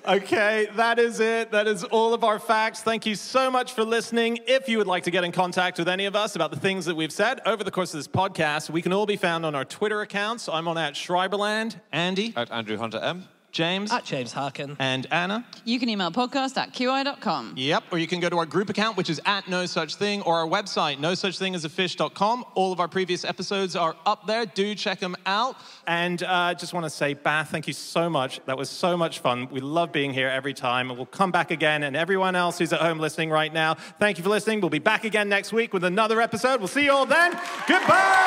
Speaker 6: Okay, that is it. That is all of our facts. Thank you so much for listening. If you would like to get in contact with any of us about the things that we've said over the course of this podcast, we can all be found on our Twitter accounts. I'm on @Schreiberland. Andy.
Speaker 5: @AndrewHunterM.
Speaker 6: James.
Speaker 4: James Harkin.
Speaker 6: And Anna.
Speaker 3: You can email podcast@qi.com.
Speaker 6: Yep, or you can go to our group account, which is @NoSuchThing, or our website, nosuchthingasafish.com. All of our previous episodes are up there. Do check them out. And just want to say, Bath, thank you so much. That was so much fun. We love being here every time, and we'll come back again. And everyone else who's at home listening right now, thank you for listening. We'll be back again next week with another episode. We'll see you all then. Goodbye!